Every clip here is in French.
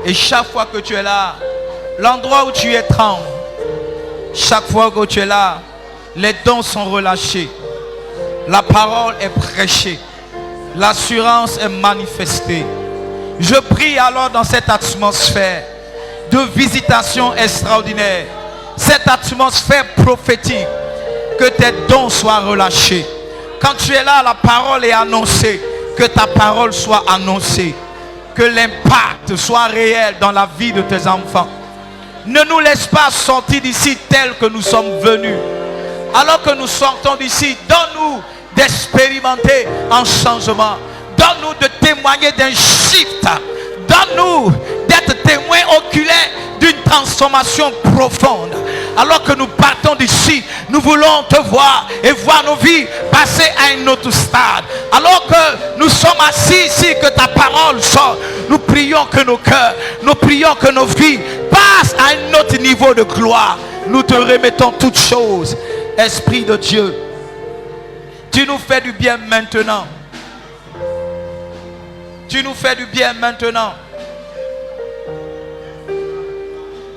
Et chaque fois que tu es là, l'endroit où tu es tremble. Chaque fois que tu es là, les dons sont relâchés. La parole est prêchée. L'assurance est manifestée. Je prie alors dans cette atmosphère de visitation extraordinaire, cette atmosphère prophétique, que tes dons soient relâchés. Quand tu es là, la parole est annoncée. Que ta parole soit annoncée. Que l'impact soit réel dans la vie de tes enfants. Ne nous laisse pas sortir d'ici tel que nous sommes venus. Alors que nous sortons d'ici, donne-nous d'expérimenter un changement. Donne-nous de témoigner d'un shift. Donne-nous d'être témoins oculaires d'une transformation profonde. Alors que nous partons d'ici, nous voulons te voir et voir nos vies passer à un autre stade. Alors que nous sommes assis ici, que ta parole sort, nous prions que nos cœurs, nous prions que nos vies passent à un autre niveau de gloire. Nous te remettons toutes choses. Esprit de Dieu, tu nous fais du bien maintenant. Tu nous fais du bien maintenant.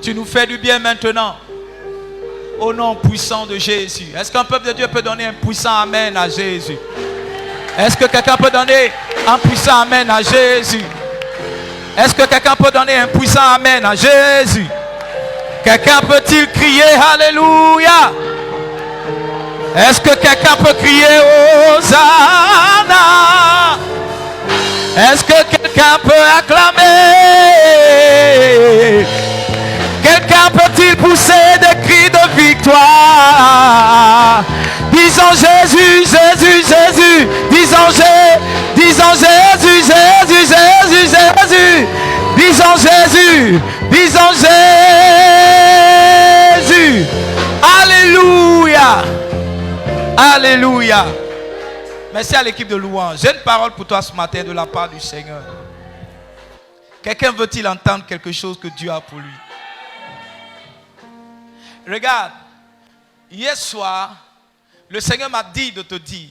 Tu nous fais du bien maintenant. Au nom puissant de Jésus. Est-ce qu'un peuple de Dieu peut donner un puissant amen à Jésus? Est-ce que quelqu'un peut donner un puissant amen à Jésus? Est-ce que quelqu'un peut donner un puissant amen à Jésus? Quelqu'un peut-il crier Alléluia? Est-ce que quelqu'un peut crier Hosanna? Est-ce que quelqu'un peut acclamer? Quelqu'un peut-il pousser des cris de victoire? Disons Jésus, Jésus, Jésus. Disons Jésus, Jésus, Jésus, Jésus. Disons Jésus, disons Jésus. Alléluia. Alléluia. Merci à l'équipe de louange. J'ai une parole pour toi ce matin de la part du Seigneur. Quelqu'un veut-il entendre quelque chose que Dieu a pour lui? Regarde, hier soir, le Seigneur m'a dit de te dire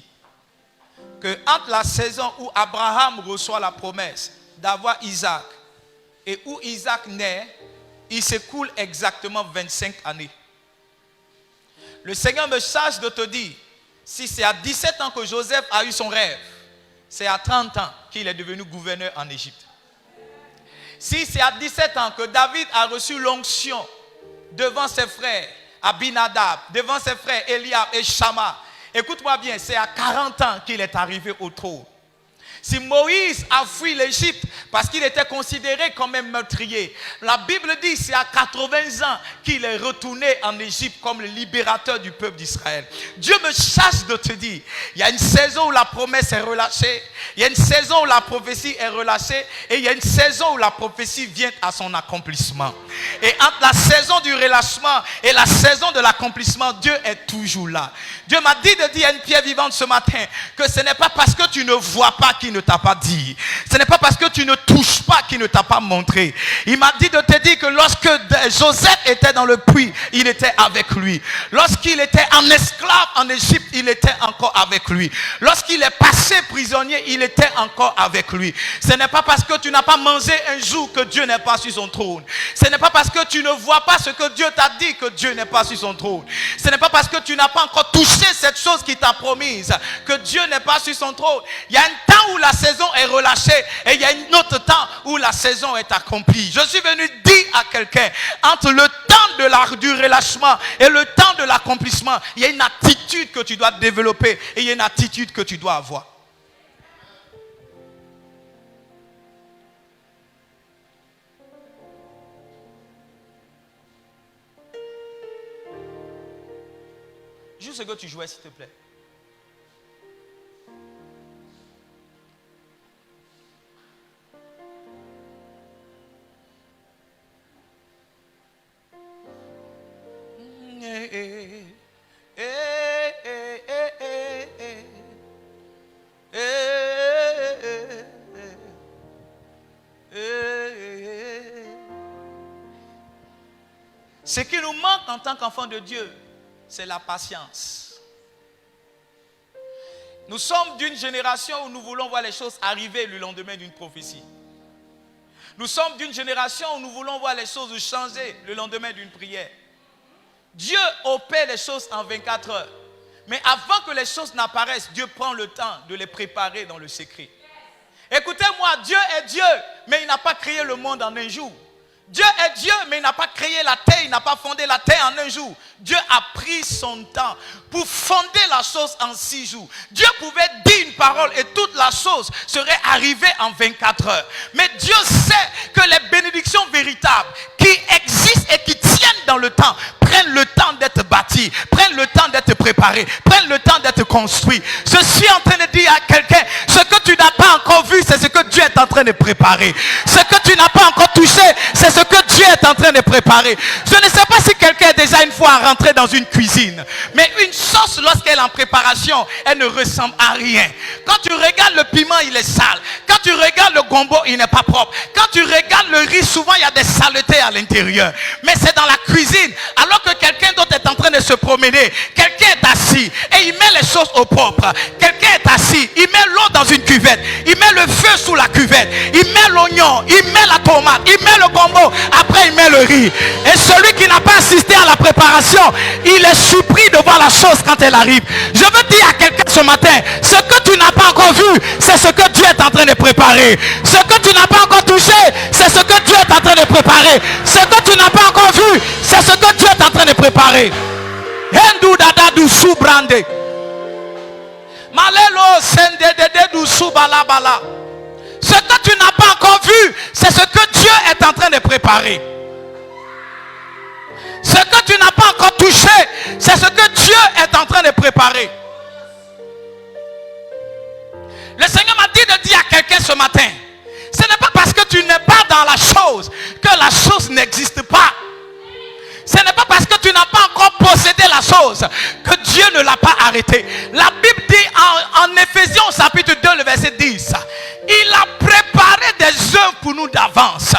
que entre la saison où Abraham reçoit la promesse d'avoir Isaac et où Isaac naît, il s'écoule exactement 25 années. Le Seigneur me charge de te dire, si c'est à 17 ans que Joseph a eu son rêve, c'est à 30 ans qu'il est devenu gouverneur en Égypte. Si c'est à 17 ans que David a reçu l'onction devant ses frères Abinadab, devant ses frères Eliab et Shama, écoute-moi bien, c'est à 40 ans qu'il est arrivé au trône. Si Moïse a fui l'Égypte parce qu'il était considéré comme un meurtrier, la Bible dit c'est à 80 ans qu'il est retourné en Égypte comme le libérateur du peuple d'Israël. Dieu me charge de te dire, il y a une saison où la promesse est relâchée, il y a une saison où la prophétie est relâchée et il y a une saison où la prophétie vient à son accomplissement. Et entre la saison du relâchement et la saison de l'accomplissement, Dieu est toujours là. Dieu m'a dit de dire à une pierre vivante ce matin que ce n'est pas parce que tu ne vois pas qu'il ne t'a pas dit. Ce n'est pas parce que tu ne touches pas qu'il ne t'a pas montré. Il m'a dit de te dire que lorsque Joseph était dans le puits, il était avec lui. Lorsqu'il était en esclave en Égypte, il était encore avec lui. Lorsqu'il est passé prisonnier, il était encore avec lui. Ce n'est pas parce que tu n'as pas mangé un jour que Dieu n'est pas sur son trône. Ce n'est pas parce que tu ne vois pas ce que Dieu t'a dit que Dieu n'est pas sur son trône. Ce n'est pas parce que tu n'as pas encore touché cette chose qu'il t'a promise que Dieu n'est pas sur son trône. Il y a un temps où la saison est relâchée et il y a un autre temps où la saison est accomplie. Je suis venu dire à quelqu'un, entre le temps du relâchement et le temps de l'accomplissement, il y a une attitude que tu dois développer et il y a une attitude que tu dois avoir. Joue ce que tu jouais, s'il te plaît. Ce qui nous manque en tant qu'enfants de Dieu, c'est la patience. Nous sommes d'une génération où nous voulons voir les choses arriver le lendemain d'une prophétie. Nous sommes d'une génération où nous voulons voir les choses changer le lendemain d'une prière. Dieu opère les choses en 24 heures. Mais avant que les choses n'apparaissent, Dieu prend le temps de les préparer dans le secret. Écoutez-moi, Dieu est Dieu, mais il n'a pas créé le monde en un jour. Dieu est Dieu, mais il n'a pas créé la terre, il n'a pas fondé la terre en un jour. Dieu a pris son temps pour fonder la chose en 6 jours. Dieu pouvait dire une parole et toute la chose serait arrivée en 24 heures. Mais Dieu sait que les bénédictions véritables qui existent et qui tiennent dans le temps, prennent le temps d'être bâties, prennent le temps d'être préparées, prennent le temps d'être construites. Je suis en train de dire à quelqu'un, ce que tu n'as pas encore vu, c'est ce que Dieu est en train de préparer. Ce que tu n'as pas encore touché, c'est ce que Dieu est en train de préparer. Je ne sais pas si quelqu'un est déjà une fois rentré dans une cuisine, mais une sauce, lorsqu'elle est en préparation, elle ne ressemble à rien. Quand tu regardes le piment, il est sale. Quand tu regardes le gombo, il n'est pas propre. Quand tu regardes le riz, souvent il y a des saletés à l'intérieur. Mais c'est dans la cuisine, alors que quelqu'un d'autre est en train de se promener. Quelqu'un est assis et il met les choses au propre. Quelqu'un est assis, il met l'eau dans une cuvette, il met le feu sous la cuvette, il met l'oignon, il met la tomate, il met le gombo, après il met le riz. Et celui qui n'a pas assisté à la préparation, il est surpris de voir la chose quand elle arrive. Je veux dire à quelqu'un ce matin, ce que tu n'as pas encore vu, c'est ce que Dieu est en train de préparer. Ce que tu n'as pas encore touché, c'est ce que Dieu est en train de préparer. Ce que tu n'as pas encore vu, c'est ce que Dieu est en train de préparer. Hendu dada du subrande. Malelo sendedede du subalabala. Ce que tu n'as pas encore vu, c'est ce que Dieu est en train de préparer. Ce que tu n'as pas encore touché, c'est ce que Dieu est en train de préparer. Le Seigneur m'a dit de dire à quelqu'un ce matin, ce n'est pas parce que tu n'es pas dans la chose que la chose n'existe pas. Ce n'est pas parce que tu n'as pas encore possédé la chose que Dieu ne l'a pas arrêté. La Bible dit en Éphésiens chapitre 2 le verset 10, il a préparé des œuvres pour nous d'avance.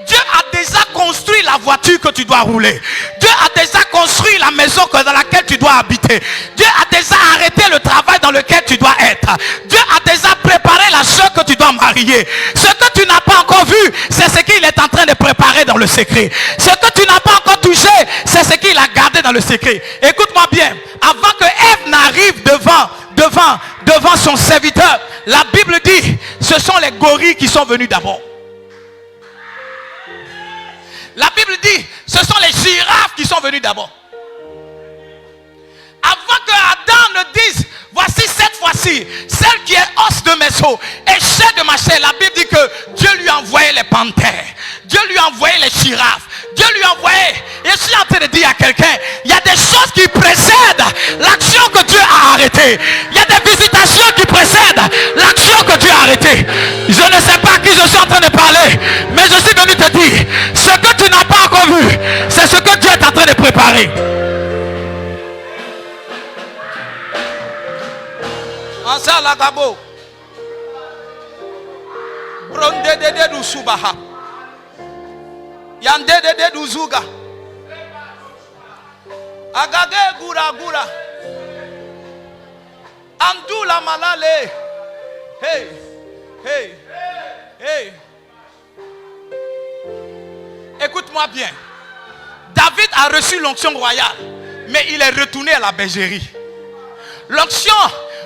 Dieu a déjà construit la voiture que tu dois rouler. Dieu a déjà construit la maison dans laquelle tu dois habiter. Dieu a déjà arrêté le travail dans lequel tu dois être. Dieu a déjà préparé la soeur que tu dois marier. Ce que tu n'as pas encore vu, c'est ce qu'il est en train de préparer dans le secret. Ce que tu n'as pas encore touché, c'est ce qu'il a gardé dans le secret. Écoute-moi bien, avant que Ève n'arrive devant son serviteur, la Bible dit, ce sont les gorilles qui sont venus d'abord. La Bible dit, ce sont les girafes qui sont venues d'abord. Avant que Adam ne dise, voici cette fois-ci, celle qui est os de mes os et chair de ma chair, la Bible dit que Dieu lui a envoyé les panthères. Dieu lui a envoyé les girafes. Dieu lui a envoyé. Et je suis en train de dire à quelqu'un, il y a des choses qui précèdent l'action que Dieu a arrêtée. Il y a des visitations qui précèdent l'action que Dieu a arrêtée. Je ne sais pas à qui je suis en train de parler, mais je suis venu te dire, ce que tu n'as pas encore vu, c'est ce que Dieu est en train de préparer. Ansa la gabo. Bronde de du subaha. Yande de du zuga. Agage gura gura. Andula malale. Hey. Hey. Hey. Écoute-moi bien. David a reçu l'onction royale, mais il est retourné à la bergerie. L'onction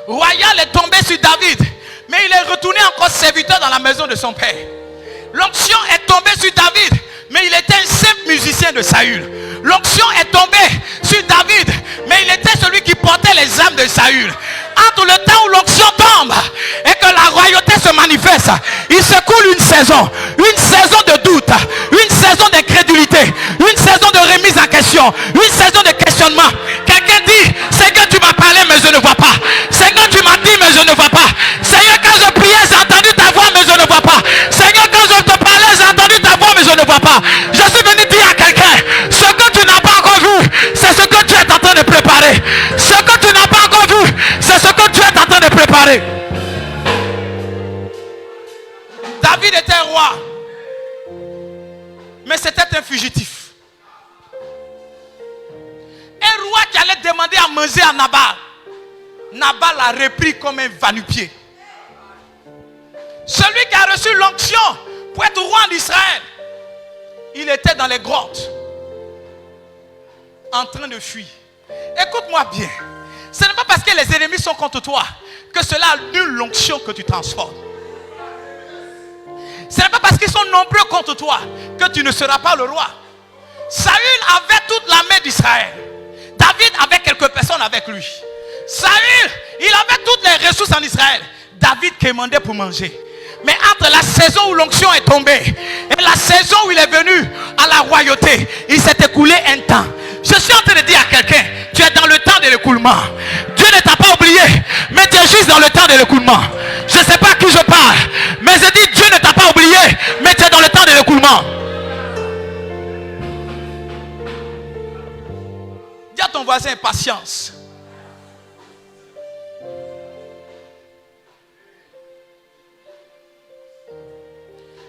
royale est tombée sur David, mais il est retourné encore serviteur dans la maison de son père. L'onction est tombée sur David, mais il était un simple musicien de Saül. L'onction est tombée sur David, mais il était celui qui portait les armes de Saül. Entre le temps où l'onction tombe et que la royauté se manifeste, il se coule une saison de doute, une saison d'incrédulité, une saison de remise en question, une saison de questionnement. Quelqu'un dit, Seigneur, tu m'as parlé mais je ne vois pas. Seigneur, tu m'as dit mais je ne vois pas. Seigneur, quand je priais, j'ai entendu ta voix mais je ne vois pas. Seigneur, quand je te parlais, j'ai entendu ta voix mais je ne vois pas. Je suis venu dire à quelqu'un, ce que tu n'as pas encore vu, c'est ce que tu es en train de préparer. Ce que tu n'as pas encore vu, c'est ce que tu es en train de préparer. David était roi, mais c'était un fugitif. Un roi qui allait demander à manger à Nabal. Nabal l'a repris comme un va-nu-pied. Celui qui a reçu l'onction Pour être roi en Israël, il était dans les grottes, en train de fuir. Écoute-moi bien. Ce n'est pas parce que les ennemis sont contre toi que cela annule l'onction que tu transportes. Ce n'est pas parce qu'ils sont nombreux contre toi que tu ne seras pas le roi. Saül avait toute l'armée d'Israël. David avait quelques personnes avec lui. Saül, il avait toutes les ressources en Israël. David commandait pour manger. Mais entre la saison où l'onction est tombée et la saison où il est venu à la royauté, il s'est écoulé un temps. Je suis en train de dire à quelqu'un, tu es dans le temps de l'écoulement. Dieu ne t'a pas oublié, mais tu es juste dans le temps de l'écoulement. Je ne sais pas à qui je parle, mais je dis Dieu ne t'a pas oublié, mais tu es dans le temps de l'écoulement. Dis à ton voisin, patience.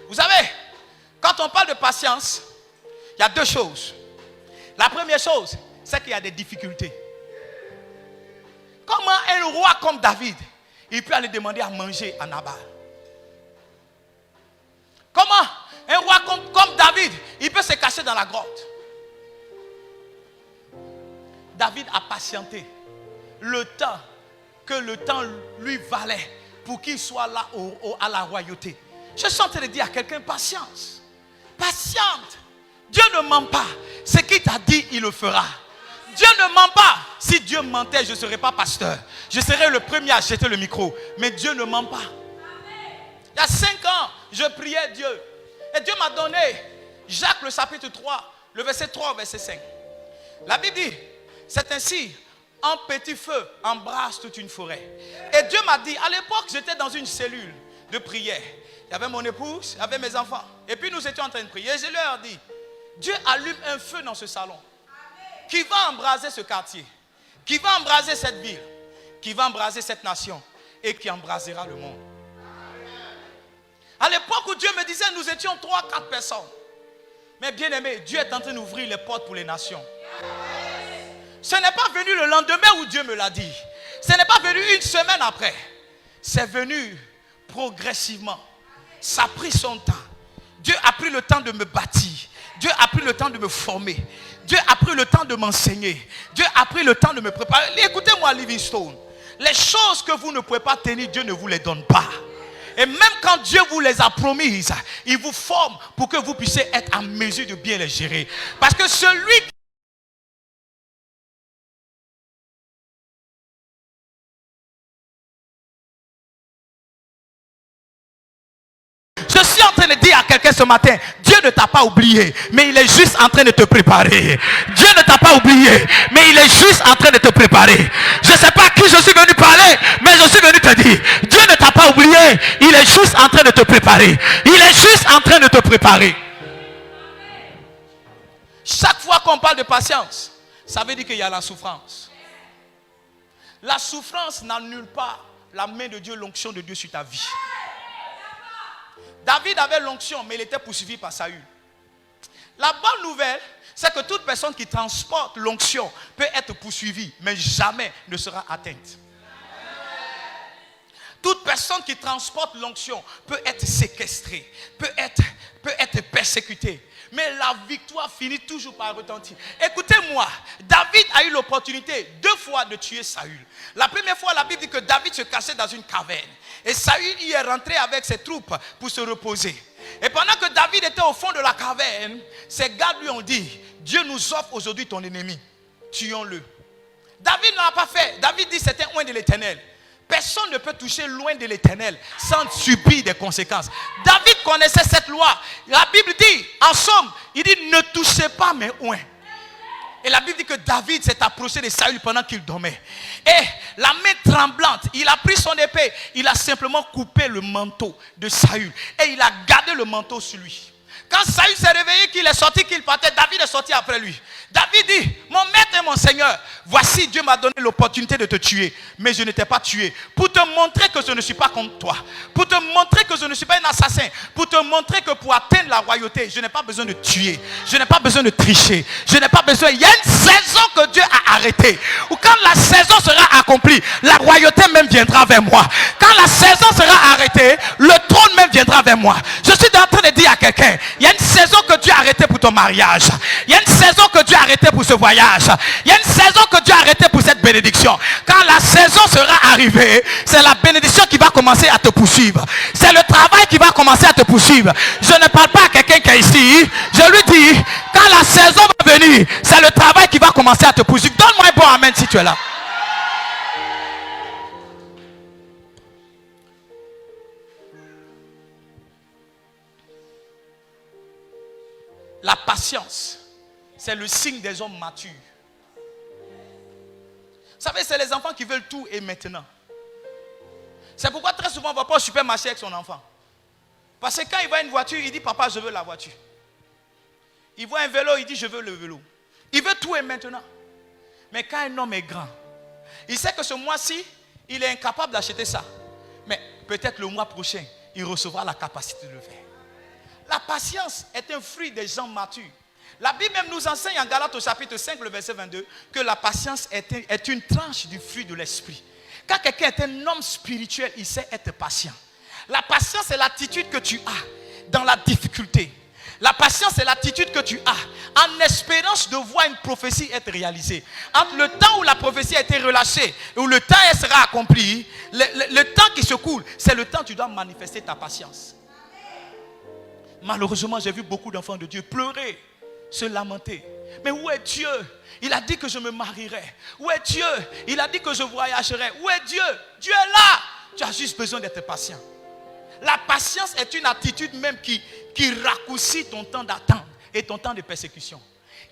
Vous savez, quand on parle de patience, il y a deux choses. La première chose, c'est qu'il y a des difficultés. Comment un roi comme David, il peut aller demander à manger à Nabal? Comment un roi comme David, il peut se cacher dans la grotte? David a patienté le temps que le temps lui valait pour qu'il soit là à la royauté. Je suis en train de dire à quelqu'un, patience. Patiente. Dieu ne ment pas. Ce qu'il t'a dit, il le fera. Dieu ne ment pas. Si Dieu mentait, je ne serais pas pasteur. Je serais le premier à jeter le micro. Mais Dieu ne ment pas. Il y a 5 ans, je priais Dieu. Et Dieu m'a donné Jacques le chapitre 3, le verset 3 au verset 5. La Bible dit, c'est ainsi, un petit feu embrasse toute une forêt. Et Dieu m'a dit, à l'époque, j'étais dans une cellule de prière. Il y avait mon épouse, il y avait mes enfants. Et puis nous étions en train de prier. Et je leur ai dit, Dieu allume un feu dans ce salon qui va embraser ce quartier, qui va embraser cette ville, qui va embraser cette nation et qui embrasera le monde. À l'époque où Dieu me disait, nous étions 3-4 personnes. Mais bien aimé, Dieu est en train d'ouvrir les portes pour les nations. Ce n'est pas venu le lendemain où Dieu me l'a dit. Ce n'est pas venu une semaine après. C'est venu progressivement. Ça a pris son temps. Dieu a pris le temps de me bâtir. Dieu a pris le temps de me former. Dieu a pris le temps de m'enseigner. Dieu a pris le temps de me préparer. Écoutez-moi, Livingstone. Les choses que vous ne pouvez pas tenir, Dieu ne vous les donne pas. Et même quand Dieu vous les a promises, il vous forme pour que vous puissiez être en mesure de bien les gérer. Parce que celui qui... Je suis en train de dire à quelqu'un ce matin, Dieu ne t'a pas oublié, mais il est juste en train de te préparer. Dieu ne t'a pas oublié, mais il est juste en train de te préparer. Je ne sais pas à qui je suis venu parler, mais je suis venu te dire, Dieu ne t'a pas oublié, il est juste en train de te préparer. Il est juste en train de te préparer. Chaque fois qu'on parle de patience, ça veut dire qu'il y a la souffrance. La souffrance n'annule pas la main de Dieu, l'onction de Dieu sur ta vie. David avait l'onction, mais il était poursuivi par Saül. La bonne nouvelle, c'est que toute personne qui transporte l'onction peut être poursuivie, mais jamais ne sera atteinte. Toute personne qui transporte l'onction peut être séquestrée, peut être persécutée. Mais la victoire finit toujours par retentir. Écoutez-moi, David a eu l'opportunité 2 fois de tuer Saül. La première fois, la Bible dit que David se cachait dans une caverne. Et Saül y est rentré avec ses troupes pour se reposer. Et pendant que David était au fond de la caverne, ses gardes lui ont dit, Dieu nous offre aujourd'hui ton ennemi. Tuons-le. David ne l'a pas fait. David dit, c'était loin de l'Éternel. Personne ne peut toucher loin de l'Éternel sans subir des conséquences. David connaissait cette loi. La Bible dit, en somme, il dit, ne touchez pas mes oins. Et la Bible dit que David s'est approché de Saül pendant qu'il dormait. Et la main tremblante, il a pris son épée, il a simplement coupé le manteau de Saül. Et il a gardé le manteau sur lui. Quand Saül s'est réveillé, qu'il est sorti, qu'il partait, David est sorti après lui. David dit, mon maître et mon Seigneur, voici Dieu m'a donné l'opportunité de te tuer, mais je ne t'ai pas tué. Pour te montrer que je ne suis pas contre toi. Pour te montrer que je ne suis pas un assassin. Pour te montrer que pour atteindre la royauté, je n'ai pas besoin de tuer. Je n'ai pas besoin de tricher. Je n'ai pas besoin. Il y a une saison que Dieu a arrêtée. Ou quand la saison sera accomplie, la royauté même viendra vers moi. Quand la saison sera arrêtée, le trône même viendra vers moi. Je suis en train de dire à quelqu'un, il y a une saison que Dieu a arrêtée pour ton mariage. Il y a une saison que Dieu a arrêtée pour ce voyage. Il y a une saison que Dieu a arrêtée pour cette bénédiction. Quand la saison sera arrivée, c'est la bénédiction qui va commencer à te poursuivre. C'est le travail qui va commencer à te poursuivre. Je ne parle pas à quelqu'un qui est ici. Je lui dis, quand la saison va venir, c'est le travail qui va commencer à te poursuivre. Donne-moi un bon amen si tu es là. La patience, c'est le signe des hommes matures. Vous savez, c'est les enfants qui veulent tout et maintenant. C'est pourquoi très souvent on ne va pas au supermarché avec son enfant. Parce que quand il voit une voiture, il dit, papa, je veux la voiture. Il voit un vélo, il dit, je veux le vélo. Il veut tout et maintenant. Mais quand un homme est grand, il sait que ce mois-ci, il est incapable d'acheter ça. Mais peut-être le mois prochain, il recevra la capacité de le faire. La patience est un fruit des gens matures. La Bible même nous enseigne en Galates au chapitre 5, le verset 22, que la patience est une tranche du fruit de l'esprit. Quand quelqu'un est un homme spirituel, il sait être patient. La patience est l'attitude que tu as dans la difficulté. La patience est l'attitude que tu as en espérance de voir une prophétie être réalisée. Entre le temps où la prophétie a été relâchée et où le temps elle sera accompli, le temps qui se coule, c'est le temps où tu dois manifester ta patience. Malheureusement, j'ai vu beaucoup d'enfants de Dieu pleurer, se lamenter. Mais où est Dieu? Il a dit que je me marierais. Où est Dieu? Il a dit que je voyagerais. Où est Dieu? Dieu est là. Tu as juste besoin d'être patient. La patience est une attitude même qui raccourcit ton temps d'attente et ton temps de persécution.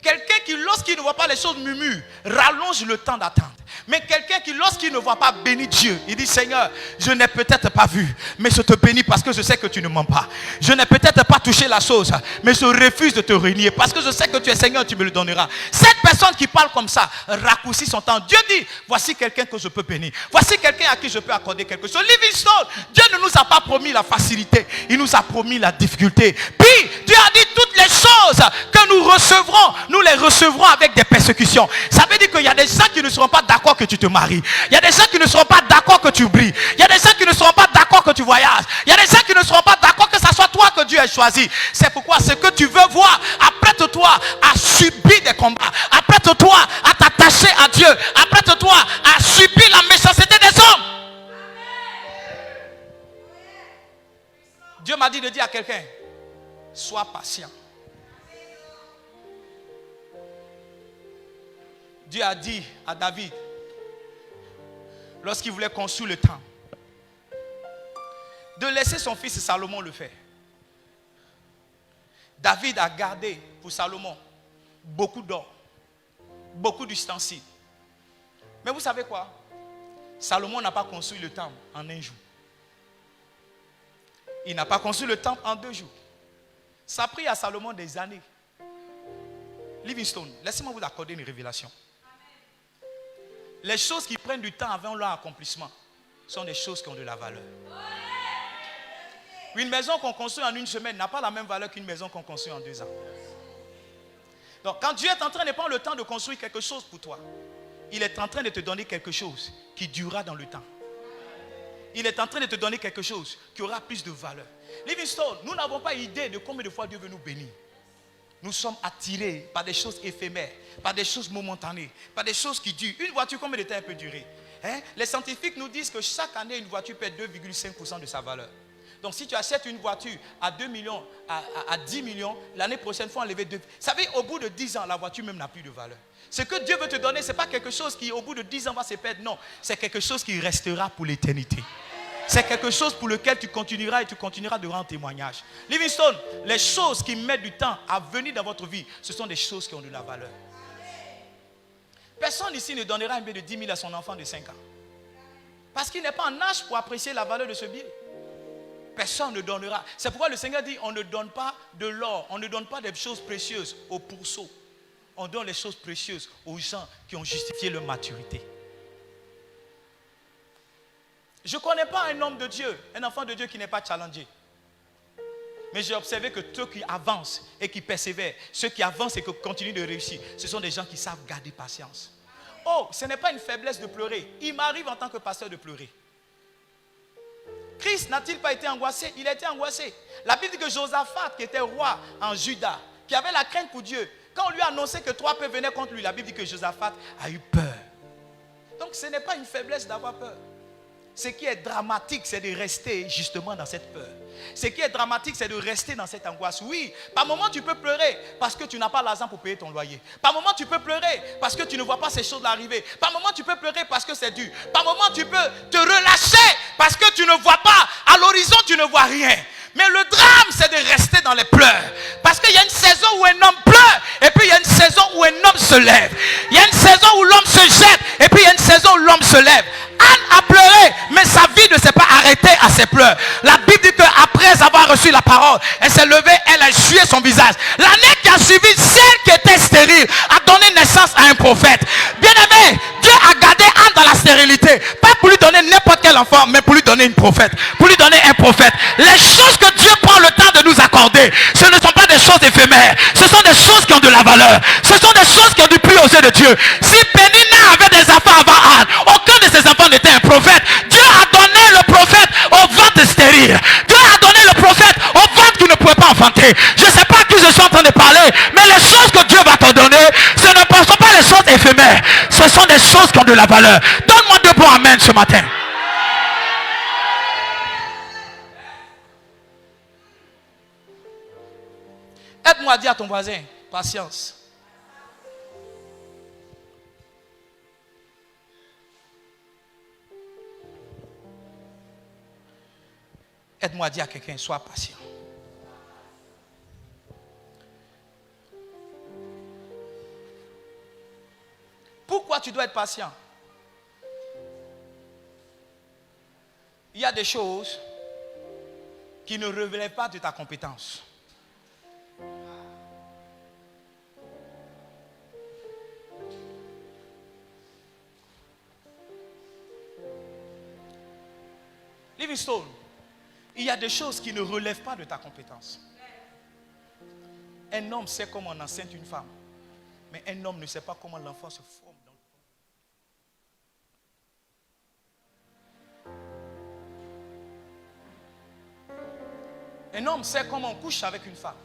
Quelqu'un qui, lorsqu'il ne voit pas les choses murmure, rallonge le temps d'attente. Mais quelqu'un qui, lorsqu'il ne voit pas, bénit Dieu. Il dit, Seigneur, je n'ai peut-être pas vu, mais je te bénis parce que je sais que tu ne mens pas. Je n'ai peut-être pas touché la chose, mais je refuse de te renier parce que je sais que tu es Seigneur, tu me le donneras. Cette personne qui parle comme ça raccourcit son temps. Dieu dit, voici quelqu'un que je peux bénir. Voici quelqu'un à qui je peux accorder quelque chose. Livingstone, Dieu ne nous a pas promis la facilité, il nous a promis la difficulté. Puis, Dieu a dit toutes les choses que nous recevrons, nous les recevrons avec des persécutions. Ça veut dire qu'il y a des gens qui ne seront pas d'accord que tu te maries. Il y a des gens qui ne seront pas d'accord que tu brilles. Il y a des gens qui ne seront pas d'accord que tu voyages. Il y a des gens qui ne seront pas d'accord que ce soit toi que Dieu ait choisi. C'est pourquoi ce que tu veux voir, apprête-toi à subir des combats. Apprête-toi à t'attacher à Dieu. Apprête-toi à subir la méchanceté des hommes. Dieu m'a dit de dire à quelqu'un, sois patient. Dieu a dit à David, lorsqu'il voulait construire le temple, de laisser son fils Salomon le faire. David a gardé pour Salomon beaucoup d'or, beaucoup d'ustensiles. Mais vous savez quoi? Salomon n'a pas construit le temple en un jour. Il n'a pas construit le temple en 2 jours. Ça a pris à Salomon des années. Livingstone, laissez-moi vous accorder une révélation. Les choses qui prennent du temps avant leur accomplissement sont des choses qui ont de la valeur. Une maison qu'on construit en 1 semaine n'a pas la même valeur qu'une maison qu'on construit en 2 ans. Donc quand Dieu est en train de prendre le temps de construire quelque chose pour toi, il est en train de te donner quelque chose qui durera dans le temps. Il est en train de te donner quelque chose qui aura plus de valeur. Livingstone, nous n'avons pas idée de combien de fois Dieu veut nous bénir. Nous sommes attirés par des choses éphémères, par des choses momentanées, par des choses qui durent. Une voiture, combien de temps elle peut durer? Les scientifiques nous disent que chaque année, une voiture perd 2,5% de sa valeur. Donc si tu achètes une voiture à 2 millions, à 10 millions, l'année prochaine, il faut enlever 2. Vous savez, au bout de 10 ans, la voiture même n'a plus de valeur. Ce que Dieu veut te donner, ce n'est pas quelque chose qui, au bout de 10 ans, va se perdre. Non, c'est quelque chose qui restera pour l'éternité. C'est quelque chose pour lequel tu continueras et tu continueras de rendre témoignage. Livingstone, les choses qui mettent du temps à venir dans votre vie, ce sont des choses qui ont de la valeur. Personne ici ne donnera un billet de 10 000 à son enfant de 5 ans. Parce qu'il n'est pas en âge pour apprécier la valeur de ce billet. Personne ne donnera. C'est pourquoi le Seigneur dit, on ne donne pas de l'or, on ne donne pas des choses précieuses aux pourceaux. On donne les choses précieuses aux gens qui ont justifié leur maturité. Je ne connais pas un homme de Dieu, un enfant de Dieu qui n'est pas challengé. Mais j'ai observé que ceux qui avancent et qui persévèrent, ceux qui avancent et qui continuent de réussir, ce sont des gens qui savent garder patience. Oh, ce n'est pas une faiblesse de pleurer. Il m'arrive en tant que pasteur de pleurer. Christ n'a-t-il pas été angoissé? Il a été angoissé. La Bible dit que Josaphat, qui était roi en Juda, qui avait la crainte pour Dieu, quand on lui a annoncé que 3 peuples venaient contre lui, la Bible dit que Josaphat a eu peur. Donc ce n'est pas une faiblesse d'avoir peur. Ce qui est dramatique, c'est de rester justement dans cette peur. Ce qui est dramatique, c'est de rester dans cette angoisse. Oui, par moment tu peux pleurer parce que tu n'as pas l'argent pour payer ton loyer. Par moment tu peux pleurer parce que tu ne vois pas ces choses arriver. Par moment tu peux pleurer parce que c'est dur. Par moment tu peux te relâcher parce que tu ne vois pas. À l'horizon tu ne vois rien. Mais le drame, c'est de rester dans les pleurs. Parce qu'il y a une saison où un homme pleure. Et puis il y a une saison où un homme se lève. Il y a une saison où l'homme se jette. Et puis il y a une saison où l'homme se lève. Anne a pleuré, mais sa vie ne s'est pas arrêtée à ses pleurs. La Bible dit qu'après avoir reçu la parole, elle s'est levée, elle a essuyé son visage. L'année qui a suivi, celle qui était stérile a donné naissance à un prophète. Bien aimé, Dieu a gardé Anne dans la stérilité. Pas pour lui donner n'importe quel enfant, mais pour lui donner une prophète. Pour lui donner un prophète. Les choses que Dieu prend le temps de nous accorder, ce ne sont pas des choses éphémères. Ce sont des choses qui ont de la valeur. Ce sont des choses qui ont du prix aux yeux de Dieu. Si Pénina avait des enfants avant Anne, aucun de ses enfants n'était un prophète. Dieu a donné le prophète aux ventres stériles. Dieu a donné le prophète aux ventres qui ne pouvaient pas enfanter. Je ne sais pas à qui je suis en train de parler, mais les choses que Dieu va te donner, ce ne sont pas les choses éphémères. Ce sont des choses qui ont de la valeur. Donne-moi 2 bons amen ce matin. Aide-moi à dire à ton voisin, patience. Aide-moi à dire à quelqu'un, sois patient. Pourquoi tu dois être patient? Il y a des choses qui ne relèvent pas de ta compétence. Livingstone, il y a des choses qui ne relèvent pas de ta compétence. Un homme sait comment on enceinte une femme, mais un homme ne sait pas comment l'enfant se forme. Un homme sait comment on couche avec une femme,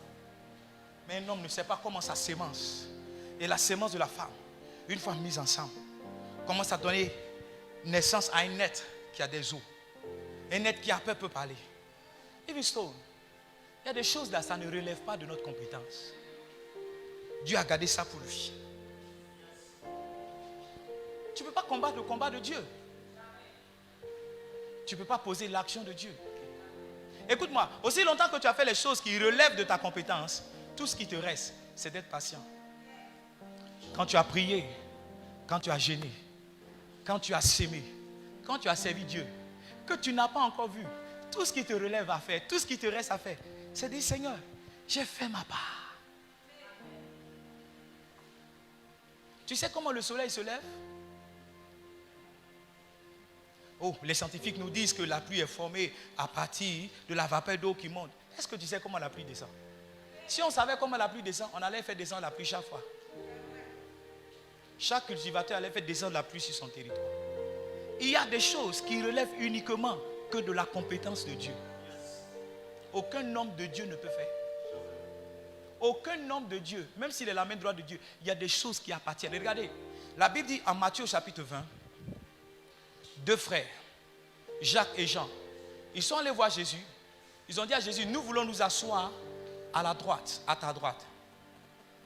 mais un homme ne sait pas comment sa sémence et la sémence de la femme, une fois mise ensemble, commence à donner naissance à un être qui a des os. Un être qui a peur peut parler. Livingstone, il y a des choses là, ça ne relève pas de notre compétence. Dieu a gardé ça pour lui. Tu ne peux pas combattre le combat de Dieu. Tu ne peux pas poser l'action de Dieu. Écoute-moi, aussi longtemps que tu as fait les choses qui relèvent de ta compétence, tout ce qui te reste, c'est d'être patient. Quand tu as prié, quand tu as gêné, quand tu as sémé, quand tu as servi Dieu, que tu n'as pas encore vu, tout ce qui te relève à faire, tout ce qui te reste à faire, c'est dire Seigneur, j'ai fait ma part. Tu sais comment le soleil se lève? Oh, les scientifiques nous disent que la pluie est formée à partir de la vapeur d'eau qui monte. Est-ce que tu sais comment la pluie descend? Si on savait comment la pluie descend, on allait faire descendre la pluie chaque fois. Chaque cultivateur allait faire descendre la pluie sur son territoire. Il y a des choses qui relèvent uniquement que de la compétence de Dieu. Aucun homme de Dieu ne peut faire. Aucun homme de Dieu, même s'il est la main droite de Dieu, il y a des choses qui appartiennent. Regardez, la Bible dit en Matthieu chapitre 20, 2 frères, Jacques et Jean, ils sont allés voir Jésus. Ils ont dit à Jésus, nous voulons nous asseoir à la droite, à ta droite.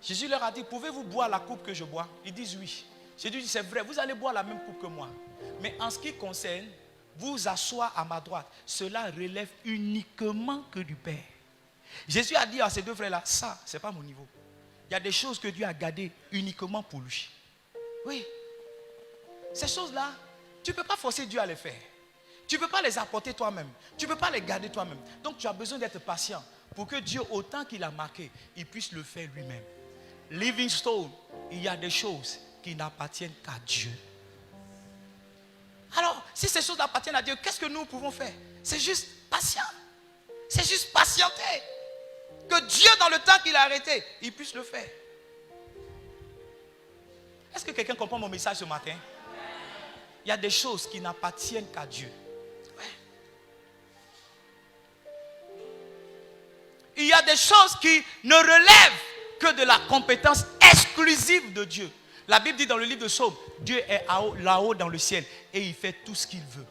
Jésus leur a dit, pouvez-vous boire la coupe que je bois? Ils disent oui. Jésus dit, c'est vrai, vous allez boire la même coupe que moi. Mais en ce qui concerne, vous asseoir à ma droite, cela relève uniquement que du Père. Jésus a dit à ces 2 frères-là, ça, ce n'est pas mon niveau. Il y a des choses que Dieu a gardées uniquement pour lui. Oui. Ces choses-là, tu ne peux pas forcer Dieu à les faire. Tu ne peux pas les apporter toi-même. Tu ne peux pas les garder toi-même. Donc tu as besoin d'être patient pour que Dieu, autant qu'il a marqué, il puisse le faire lui-même. Livingstone, il y a des choses qui n'appartiennent qu'à Dieu. Alors, si ces choses appartiennent à Dieu, qu'est-ce que nous pouvons faire? C'est juste patient. C'est juste patienter. Que Dieu, dans le temps qu'il a arrêté, il puisse le faire. Est-ce que quelqu'un comprend mon message ce matin? Il y a des choses qui n'appartiennent qu'à Dieu. Ouais. il y a des choses qui ne relèvent que de la compétence exclusive de Dieu. La Bible dit dans le livre de Psaume, Dieu est là-haut dans le ciel et il fait tout ce qu'il veut.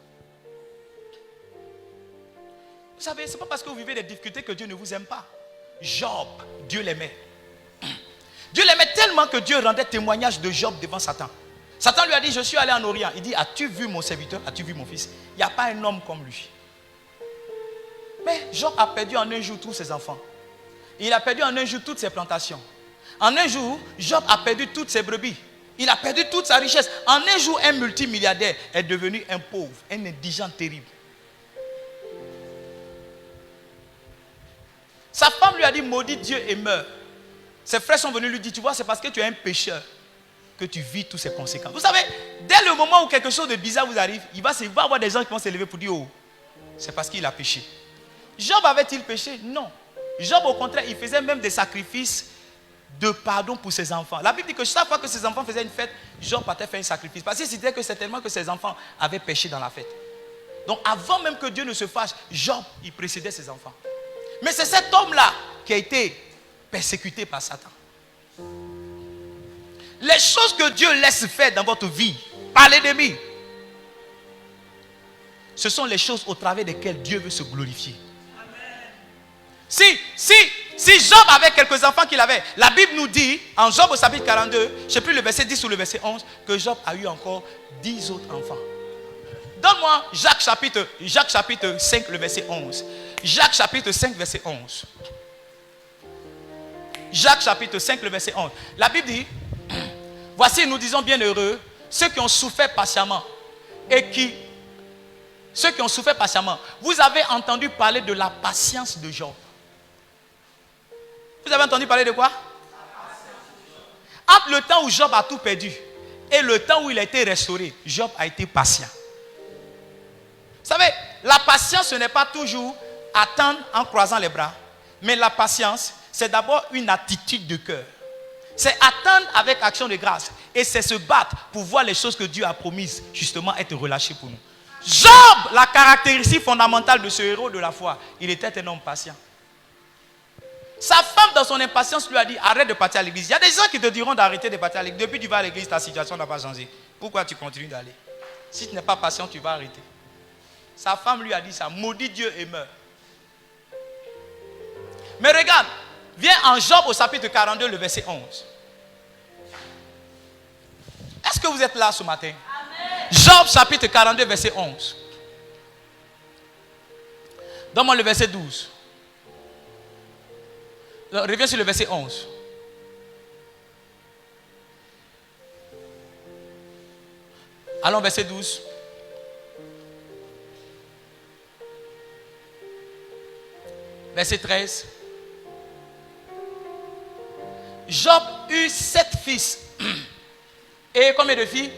Vous savez, ce n'est pas parce que vous vivez des difficultés que Dieu ne vous aime pas. Job, Dieu l'aimait. Dieu l'aimait tellement que Dieu rendait témoignage de Job devant Satan. Satan lui a dit, je suis allé en Orient. Il dit, as-tu vu mon serviteur? As-tu vu mon fils? Il n'y a pas un homme comme lui. Mais Job a perdu en un jour tous ses enfants. Il a perdu en un jour toutes ses plantations. En un jour, Job a perdu toutes ses brebis. Il a perdu toute sa richesse. En un jour, un multimilliardaire est devenu un pauvre, un indigent terrible. Sa femme lui a dit, maudit Dieu et meurt. Ses frères sont venus lui dire, tu vois, c'est parce que tu es un pécheur que tu vis toutes ces conséquences. Vous savez, dès le moment où quelque chose de bizarre vous arrive, il va y avoir des gens qui vont s'élever pour dire, oh, c'est parce qu'il a péché. Job avait-il péché? Non. Job, au contraire, il faisait même des sacrifices de pardon pour ses enfants. La Bible dit que chaque fois que ses enfants faisaient une fête, Job partait faire un sacrifice. Parce qu'il se disait que c'est tellement que ses enfants avaient péché dans la fête. Donc avant même que Dieu ne se fâche, Job, il précédait ses enfants. Mais c'est cet homme-là qui a été persécuté par Satan. Les choses que Dieu laisse faire dans votre vie par l'ennemi, ce sont les choses au travers desquelles Dieu veut se glorifier. Si Job avait quelques enfants qu'il avait, la Bible nous dit, en Job au chapitre 42, je ne sais plus le verset 10 ou le verset 11, que Job a eu encore 10 autres enfants. Donne-moi Jacques chapitre 5, le verset 11. Jacques chapitre 5, verset 11. Jacques chapitre 5, le verset 11. La Bible dit, voici nous disons bienheureux ceux qui ont souffert patiemment ceux qui ont souffert patiemment. Vous avez entendu parler de la patience de Job. Vous avez entendu parler de quoi? Entre le temps où Job a tout perdu et le temps où il a été restauré, Job a été patient. Vous savez, la patience, ce n'est pas toujours attendre en croisant les bras. Mais la patience, c'est d'abord une attitude de cœur. C'est attendre avec action de grâce. Et c'est se battre pour voir les choses que Dieu a promises, justement, être relâchées pour nous. Job, la caractéristique fondamentale de ce héros de la foi, il était un homme patient. Sa femme, dans son impatience, lui a dit, arrête de partir à l'église. Il y a des gens qui te diront d'arrêter de partir à l'église. Depuis que tu vas à l'église, ta situation n'a pas changé. Pourquoi tu continues d'aller? Si tu n'es pas patient, tu vas arrêter. Sa femme lui a dit ça, maudit Dieu et meurt. Mais regarde, viens en Job au chapitre 42, le verset 11. Est-ce que vous êtes là ce matin? Amen. Job chapitre 42, verset 11. Donne-moi le verset 12. Reviens sur le verset 11. Allons, verset 12. Verset 13. Job eut 7 fils. Et combien de filles?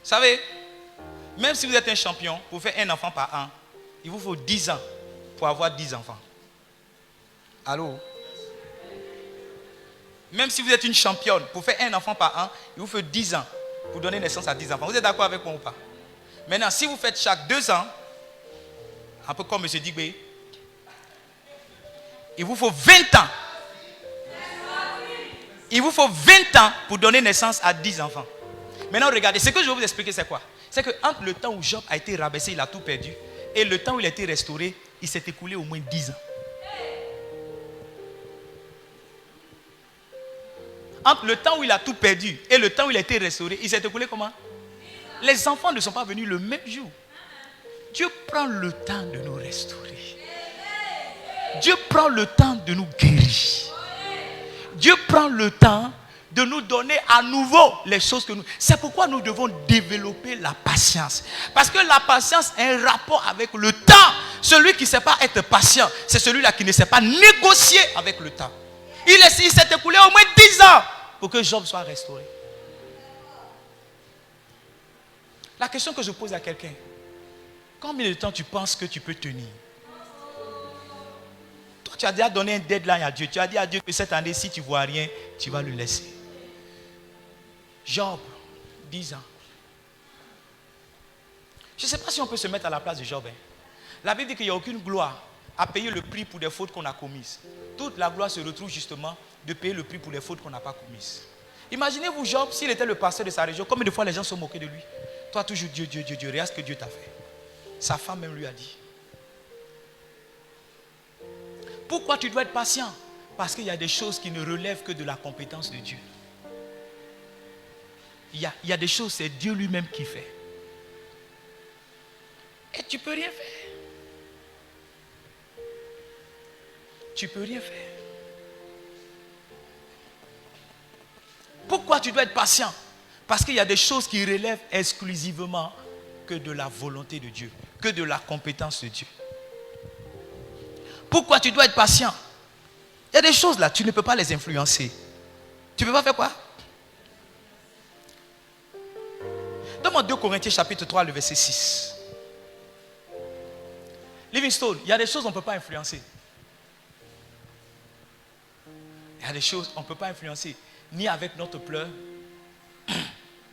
Vous savez, même si vous êtes un champion, pour faire un enfant par an, il vous faut 10 ans pour avoir 10 enfants. Allô? Même si vous êtes une championne, pour faire un enfant par an, il vous faut 10 ans pour donner naissance à 10 enfants. Vous êtes d'accord avec moi ou pas? Maintenant, si vous faites chaque 2 ans, un peu comme M. Digbe, il vous faut 20 ans. Il vous faut 20 ans pour donner naissance à 10 enfants. Maintenant, regardez, ce que je vais vous expliquer, c'est quoi? C'est que entre le temps où Job a été rabaissé, il a tout perdu, et le temps où il a été restauré, il s'est écoulé au moins 10 ans. Entre le temps où il a tout perdu et le temps où il a été restauré, il s'est écoulé comment? Les enfants ne sont pas venus le même jour. Dieu prend le temps de nous restaurer. Dieu prend le temps de nous guérir. Dieu prend le temps de nous donner à nouveau les choses que nous... C'est pourquoi nous devons développer la patience. Parce que la patience a un rapport avec le temps. Celui qui ne sait pas être patient, c'est celui-là qui ne sait pas négocier avec le temps. Il s'est écoulé au moins 10 ans pour que Job soit restauré. La question que je pose à quelqu'un, combien de temps tu penses que tu peux tenir? Toi, tu as déjà donné un deadline à Dieu. Tu as dit à Dieu que cette année, si tu ne vois rien, tu vas le laisser. Job, 10 ans. Je ne sais pas si on peut se mettre à la place de Job. La Bible dit qu'il n'y a aucune gloire à payer le prix pour des fautes qu'on a commises. Toute la gloire se retrouve justement de payer le prix pour les fautes qu'on n'a pas commises. Imaginez-vous Job, s'il était le pasteur de sa région, combien de fois les gens se moquaient de lui. Toi toujours Dieu, Dieu, Dieu, Dieu, regarde ce que Dieu t'a fait. Sa femme même lui a dit. Pourquoi tu dois être patient? Parce qu'il y a des choses qui ne relèvent que de la compétence de Dieu. Il y a des choses, c'est Dieu lui-même qui fait. Et tu ne peux rien faire. Tu ne peux rien faire. Pourquoi tu dois être patient? Parce qu'il y a des choses qui relèvent exclusivement que de la volonté de Dieu, que de la compétence de Dieu. Pourquoi tu dois être patient? Il y a des choses là, tu ne peux pas les influencer. Tu ne peux pas faire quoi? Donne-moi 2 Corinthiens chapitre 3, le verset 6. Livingstone, il y a des choses qu'on ne peut pas influencer. Il y a des choses qu'on ne peut pas influencer, ni avec notre pleur,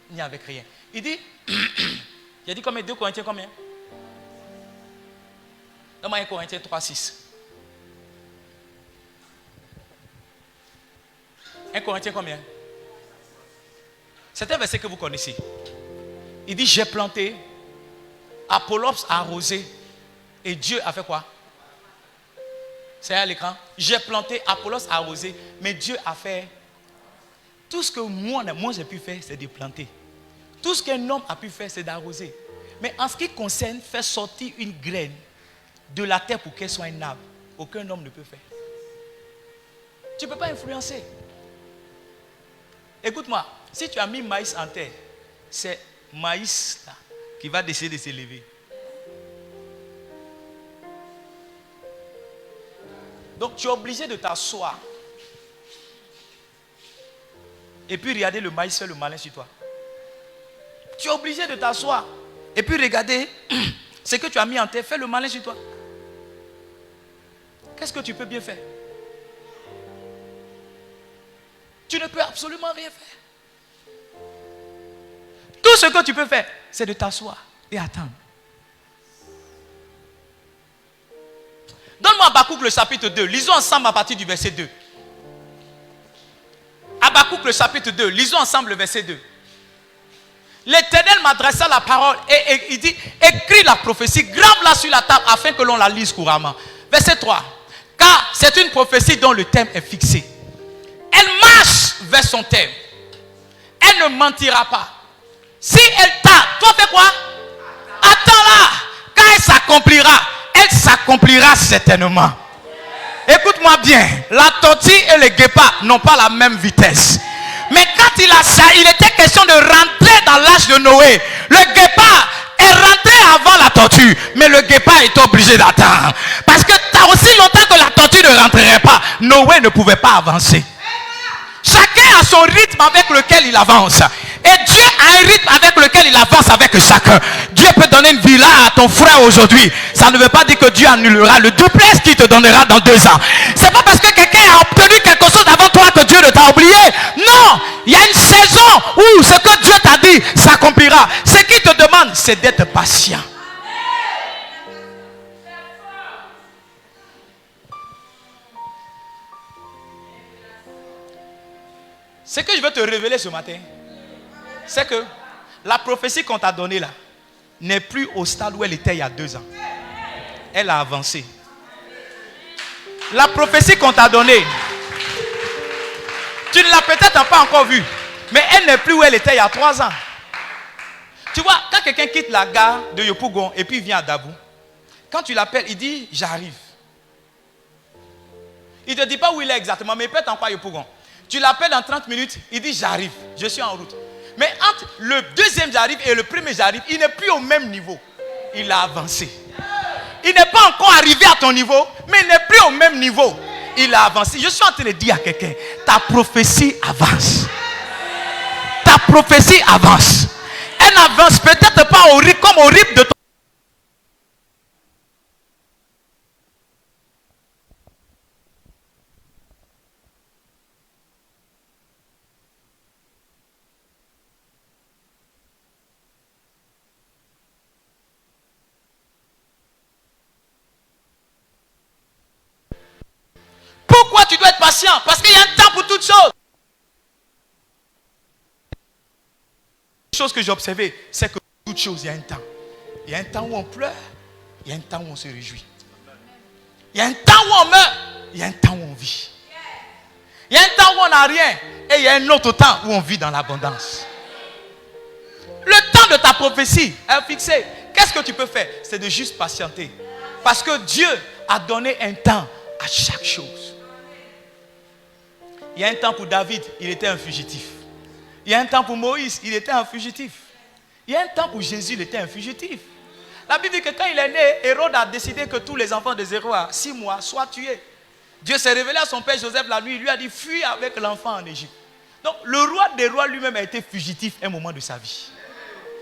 ni avec rien. Il dit, il a dit combien? 2 Corinthiens combien? Donne-moi 1 Corinthiens 3, 6. 1 Corinthiens combien? C'est un verset que vous connaissez. Il dit, j'ai planté, Apollos a arrosé, et Dieu a fait quoi? C'est à l'écran. J'ai planté, Apollos a arrosé, mais Dieu a fait. Tout ce que moi j'ai pu faire, c'est de planter. Tout ce qu'un homme a pu faire, c'est d'arroser. Mais en ce qui concerne faire sortir une graine de la terre pour qu'elle soit un arbre, aucun homme ne peut faire. Tu ne peux pas influencer. Écoute-moi, si tu as mis maïs en terre, c'est maïs là qui va décider de s'élever. Donc tu es obligé de t'asseoir et puis regarder le maïs faire le malin sur toi. Tu es obligé de t'asseoir et puis regarder ce que tu as mis en terre, faire le malin sur toi. Qu'est-ce que tu peux bien faire? Tu ne peux absolument rien faire. Tout ce que tu peux faire, c'est de t'asseoir et attendre. Donne-moi Habakkuk le chapitre 2. Lisons ensemble à partir du verset 2. Habakkuk le chapitre 2. Lisons ensemble le verset 2. L'Éternel m'adressa la parole et il dit, écris la prophétie, grave-la sur la table afin que l'on la lise couramment. Verset 3. Car c'est une prophétie dont le thème est fixé. Elle marche vers son thème. Elle ne mentira pas. Si elle t'a, toi fais quoi? Attends-la. Quand elle s'accomplira certainement. Écoute-moi bien. La tortue et le guépard n'ont pas la même vitesse. Mais quand il était question de rentrer dans l'âge de Noé, le guépard est rentré avant la tortue. Mais le guépard est obligé d'attendre. Parce que aussi longtemps que la tortue ne rentrerait pas, Noé ne pouvait pas avancer. Chacun a son rythme avec lequel il avance. Et Dieu a un rythme avec lequel il avance avec chacun. Dieu peut donner une villa à ton frère aujourd'hui. Ça ne veut pas dire que Dieu annulera le duplex qu'il te donnera dans 2 ans. C'est pas parce que quelqu'un a obtenu quelque chose avant toi que Dieu ne t'a oublié. Non, il y a une saison où ce que Dieu t'a dit s'accomplira. Ce qu'il te demande, c'est d'être patient. Ce que je veux te révéler ce matin, c'est que la prophétie qu'on t'a donnée là n'est plus au stade où elle était il y a 2 ans. Elle a avancé. La prophétie qu'on t'a donnée, tu ne l'as peut-être pas encore vue, mais elle n'est plus où elle était il y a 3 ans. Tu vois, quand quelqu'un quitte la gare de Yopougon et puis vient à Dabou, quand tu l'appelles, il dit j'arrive. Il ne te dit pas où il est exactement, mais il peut être encore à Yopougon. Tu l'appelles dans 30 minutes, il dit j'arrive, je suis en route. Mais entre le deuxième j'arrive et le premier j'arrive, il n'est plus au même niveau. Il a avancé. Il n'est pas encore arrivé à ton niveau, mais il n'est plus au même niveau. Il a avancé. Je suis en train de dire à quelqu'un, ta prophétie avance. Ta prophétie avance. Elle n'avance peut-être pas comme au rythme de ton Pourquoi tu dois être patient? Parce qu'il y a un temps pour toutes choses. Une chose que j'ai observée, c'est que pour toutes choses, il y a un temps. Il y a un temps où on pleure, il y a un temps où on se réjouit. Il y a un temps où on meurt, il y a un temps où on vit. Il y a un temps où on n'a rien, et il y a un autre temps où on vit dans l'abondance. Le temps de ta prophétie est fixé. Qu'est-ce que tu peux faire? C'est de juste patienter. Parce que Dieu a donné un temps à chaque chose. Il y a un temps pour David, il était un fugitif. Il y a un temps pour Moïse, il était un fugitif. Il y a un temps pour Jésus, il était un fugitif. La Bible dit que quand il est né, Hérode a décidé que tous les enfants de 0 à 6 mois soient tués. Dieu s'est révélé à son père Joseph la nuit, il lui a dit fuis avec l'enfant en Égypte. Donc le roi des rois lui-même a été fugitif un moment de sa vie.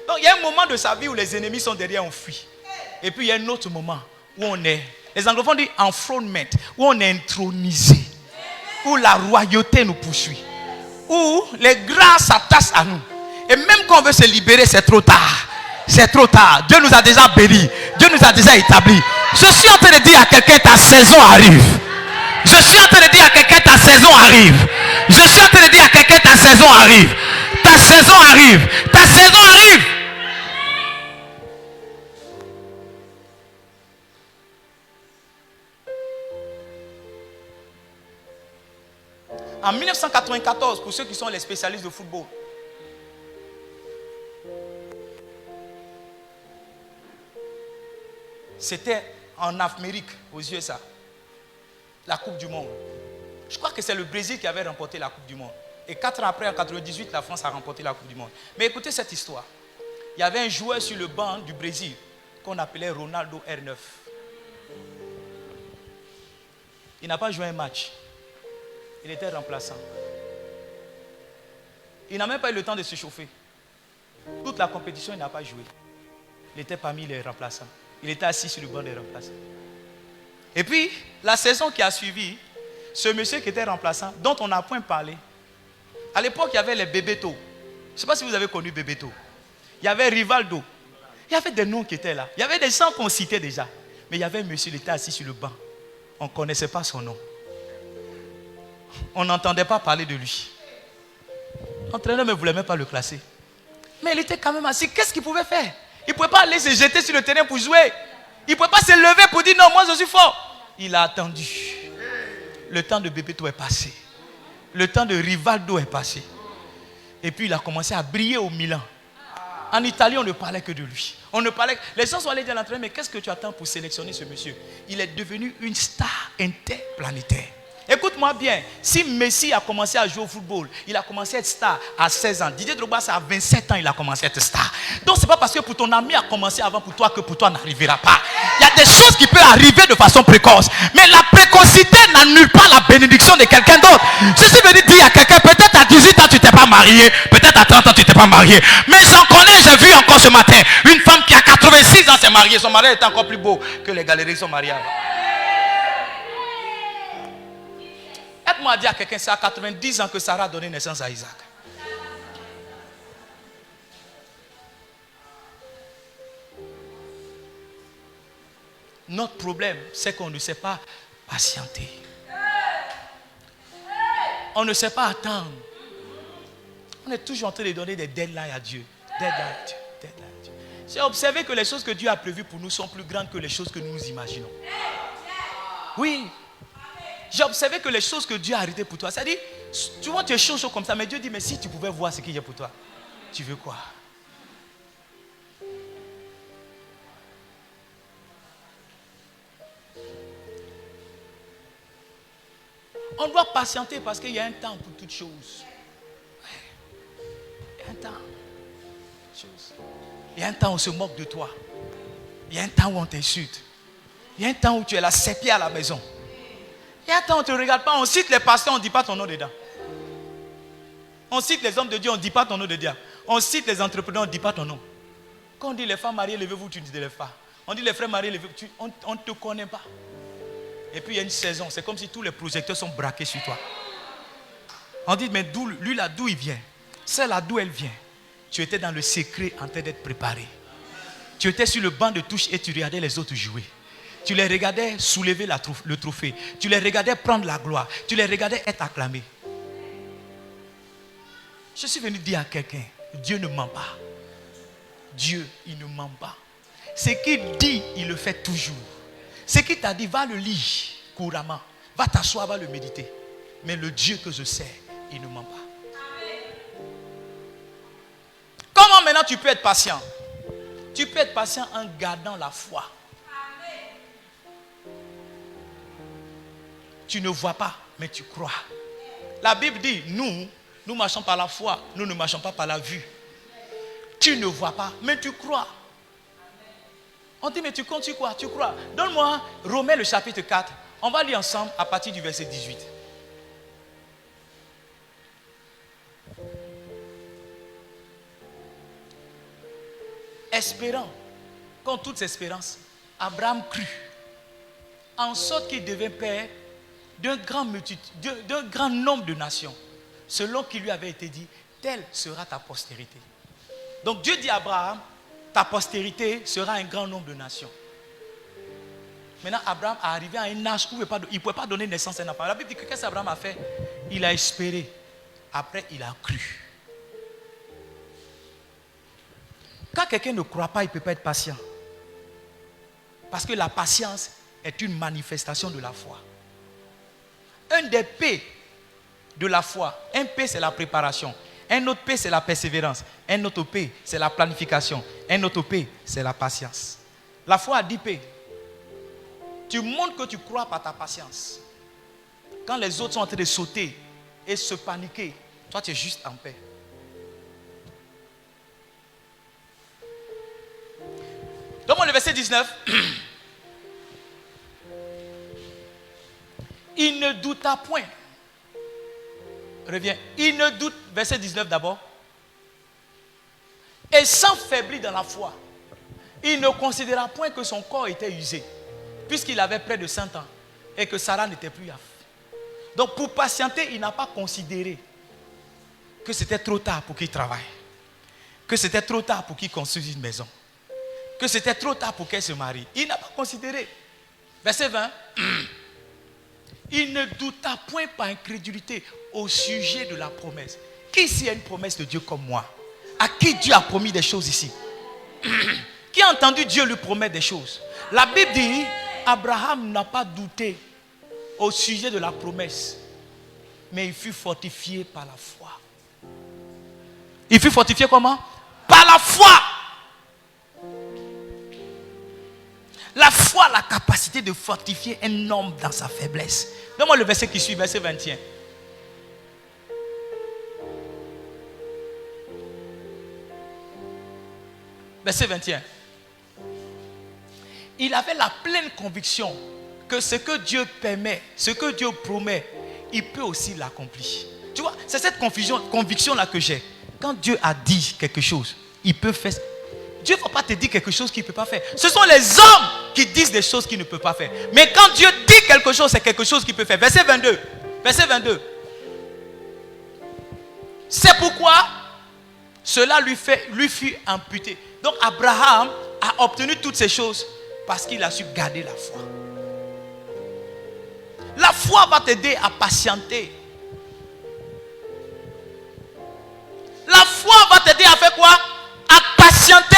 Donc il y a un moment de sa vie où les ennemis sont derrière, on fuit. Et puis il y a un autre moment où on est, les anglophones disent enthronement, où on est intronisé, où la royauté nous poursuit, où les grâces s'attachent à nous. Et même quand on veut se libérer, c'est trop tard. C'est trop tard. Dieu nous a déjà bénis. Dieu nous a déjà établis. Je suis en train de dire à quelqu'un, ta saison arrive. Je suis en train de dire à quelqu'un, ta saison arrive. Je suis en train de dire à quelqu'un, ta saison arrive. Ta saison arrive. Ta saison arrive. En 1994, pour ceux qui sont les spécialistes de football, c'était en Amérique, aux USA, la Coupe du Monde. Je crois que c'est le Brésil qui avait remporté la Coupe du Monde. Et 4 ans après, en 1998, la France a remporté la Coupe du Monde. Mais écoutez cette histoire. Il y avait un joueur sur le banc du Brésil qu'on appelait Ronaldo R9. Il n'a pas joué un match. Il était remplaçant. Il n'a même pas eu le temps de se chauffer. Toute la compétition, il n'a pas joué. Il était parmi les remplaçants. Il était assis sur le banc des remplaçants. Et puis, la saison qui a suivi, ce monsieur qui était remplaçant, dont on n'a point parlé, à l'époque, il y avait les Bebeto. Je ne sais pas si vous avez connu Bebeto. Il y avait Rivaldo. Il y avait des noms qui étaient là. Il y avait des gens qu'on citait déjà. Mais il y avait un monsieur, il était assis sur le banc. On ne connaissait pas son nom. On n'entendait pas parler de lui. L'entraîneur ne voulait même pas le classer. Mais il était quand même assis. Qu'est-ce qu'il pouvait faire? Il ne pouvait pas aller se jeter sur le terrain pour jouer. Il ne pouvait pas se lever pour dire non, moi je suis fort. Il a attendu. Le temps de Bebeto est passé. Le temps de Rivaldo est passé. Et puis il a commencé à briller au Milan. En Italie, on ne parlait que de lui. On ne parlait... Les gens sont allés dire à l'entraîneur, mais qu'est-ce que tu attends pour sélectionner ce monsieur? Il est devenu une star interplanétaire. Écoute-moi bien, si Messi a commencé à jouer au football, il a commencé à être star à 16 ans. Didier Drogba, c'est à 27 ans, il a commencé à être star. Donc, ce n'est pas parce que pour ton ami a commencé avant pour toi que pour toi n'arrivera pas. Il y a des choses qui peuvent arriver de façon précoce. Mais la précocité n'annule pas la bénédiction de quelqu'un d'autre. Ceci veut dire à quelqu'un, peut-être à 18 ans, tu t'es pas marié. Peut-être à 30 ans, tu t'es pas marié. Mais j'en connais, j'ai vu encore ce matin, une femme qui a 86 ans s'est mariée. Son mari est encore plus beau que les galeries qui sont mariées avant. Aide-moi à dire à quelqu'un, c'est à 90 ans que Sarah a donné naissance à Isaac. Notre problème, c'est qu'on ne sait pas patienter. On ne sait pas attendre. On est toujours en train de donner des deadlines à Dieu. Deadline à Dieu. Deadline à Dieu. J'ai observé que les choses que Dieu a prévues pour nous sont plus grandes que les choses que nous nous imaginons. Oui. J'ai observé que les choses que Dieu a arrêtées pour toi, c'est-à-dire, tu vois, tu es chaud comme ça, mais Dieu dit, mais si tu pouvais voir ce qu'il y a pour toi, tu veux quoi? On doit patienter parce qu'il y a un temps pour toutes choses. Il y a un temps. Il y a un temps où on se moque de toi. Il y a un temps où on t'insulte. Il y a un temps où tu es là, sépié à la maison. Il y a un temps où on ne te regarde pas, on cite les pasteurs, on ne dit pas ton nom dedans. On cite les hommes de Dieu, on ne dit pas ton nom de Dieu. On cite les entrepreneurs, on ne dit pas ton nom. Quand on dit les femmes mariées, levez-vous, tu ne te lèves pas. On dit les frères mariés, levez-vous, on ne te connaît pas. Et puis il y a une saison, c'est comme si tous les projecteurs sont braqués sur toi. On dit, mais lui là, d'où il vient? Celle là, d'où elle vient? Tu étais dans le secret en train d'être préparé. Tu étais sur le banc de touche et tu regardais les autres jouer. Tu les regardais soulever le trophée. Tu les regardais prendre la gloire. Tu les regardais être acclamés. Je suis venu dire à quelqu'un, Dieu ne ment pas. Dieu, il ne ment pas. Ce qu'il dit, il le fait toujours. Ce qu'il t'a dit, va le lire couramment. Va t'asseoir, va le méditer. Mais le Dieu que je sais, il ne ment pas. Comment maintenant tu peux être patient? Tu peux être patient en gardant la foi. Tu ne vois pas, mais tu crois. La Bible dit, nous marchons par la foi, nous ne marchons pas par la vue. Tu ne vois pas, mais tu crois. On dit, mais tu comptes sur quoi? Tu crois. Donne-moi Romains le chapitre 4. On va lire ensemble à partir du verset 18. Espérant, contre toute espérance, Abraham crut, en sorte qu'il devint père d'un grand nombre de nations, selon qu'il lui avait été dit, telle sera ta postérité. Donc Dieu dit à Abraham, ta postérité sera un grand nombre de nations. Maintenant, Abraham est arrivé à un âge où il ne pouvait pas donner naissance à un enfant. La Bible dit que qu'est-ce qu'Abraham a fait? Il a espéré. Après, il a cru. Quand quelqu'un ne croit pas, il ne peut pas être patient. Parce que la patience est une manifestation de la foi. Un des P de la foi, un P c'est la préparation, un autre P c'est la persévérance, un autre P c'est la planification, un autre P c'est la patience. La foi a 10 P. Tu montres que tu crois par ta patience. Quand les autres sont en train de sauter et se paniquer, toi tu es juste en paix. Donne-moi le verset 19. Il ne douta point. Reviens. Il ne doute, verset 19 d'abord. Et s'enfaiblit dans la foi. Il ne considéra point que son corps était usé, puisqu'il avait près de 100 ans et que Sarah n'était plus à. Donc pour patienter, il n'a pas considéré que c'était trop tard pour qu'il travaille, que c'était trop tard pour qu'il construise une maison, que c'était trop tard pour qu'elle se marie. Il n'a pas considéré. Verset 20. Il ne douta point par incrédulité au sujet de la promesse. Qui ici a une promesse de Dieu comme moi? À qui Dieu a promis des choses ici? Qui a entendu Dieu lui promettre des choses? La Bible dit, Abraham n'a pas douté au sujet de la promesse, mais il fut fortifié par la foi. Il fut fortifié comment? Par la foi. La foi a la capacité de fortifier un homme dans sa faiblesse. Donne-moi le verset qui suit, verset 21. Verset 21. Il avait la pleine conviction que ce que Dieu permet, ce que Dieu promet, il peut aussi l'accomplir. Tu vois, c'est cette conviction-là que j'ai. Quand Dieu a dit quelque chose, il peut faire. Dieu ne va pas te dire quelque chose qu'il ne peut pas faire. Ce sont les hommes qui disent des choses qu'il ne peut pas faire. Mais quand Dieu dit quelque chose, c'est quelque chose qu'il peut faire. Verset 22. Verset 22. C'est pourquoi cela lui fut imputé. Donc Abraham a obtenu toutes ces choses parce qu'il a su garder la foi. La foi va t'aider à patienter. La foi va t'aider à faire quoi? À patienter.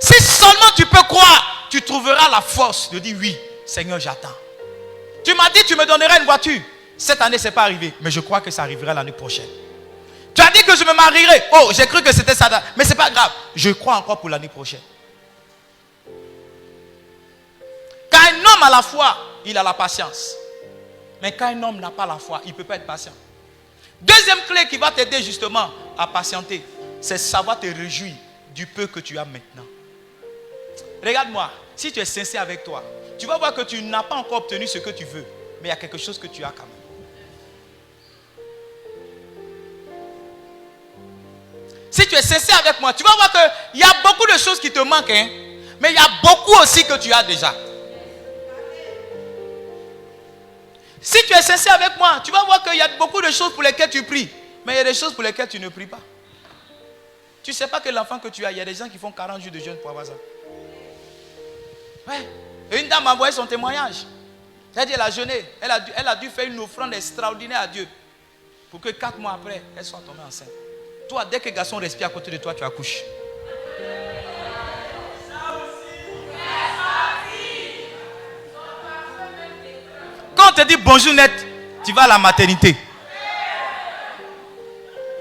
Si seulement tu peux croire, tu trouveras la force de dire oui, Seigneur, j'attends. Tu m'as dit tu me donneras une voiture. Cette année, ce n'est pas arrivé, mais je crois que ça arrivera l'année prochaine. Tu as dit que je me marierai. Oh, j'ai cru que c'était ça. Mais ce n'est pas grave. Je crois encore pour l'année prochaine. Quand un homme a la foi, il a la patience. Mais quand un homme n'a pas la foi, il ne peut pas être patient. Deuxième clé qui va t'aider justement à patienter, c'est savoir te réjouir du peu que tu as maintenant. Regarde-moi, si tu es sincère avec toi, tu vas voir que tu n'as pas encore obtenu ce que tu veux, mais il y a quelque chose que tu as quand même. Si tu es sincère avec moi, tu vas voir qu'il y a beaucoup de choses qui te manquent, hein, mais il y a beaucoup aussi que tu as déjà. Si tu es sincère avec moi, tu vas voir qu'il y a beaucoup de choses pour lesquelles tu pries, mais il y a des choses pour lesquelles tu ne pries pas. Tu ne sais pas que l'enfant que tu as, il y a des gens qui font 40 jours de jeûne pour avoir ça. Ouais. Et une dame m'a envoyé son témoignage. Elle a dit, elle a jeûné. Elle a dû faire une offrande extraordinaire à Dieu. Pour que 4 mois après, elle soit tombée enceinte. Toi, dès que le garçon respire à côté de toi, tu accouches. Quand on te dit bonjour net, tu vas à la maternité.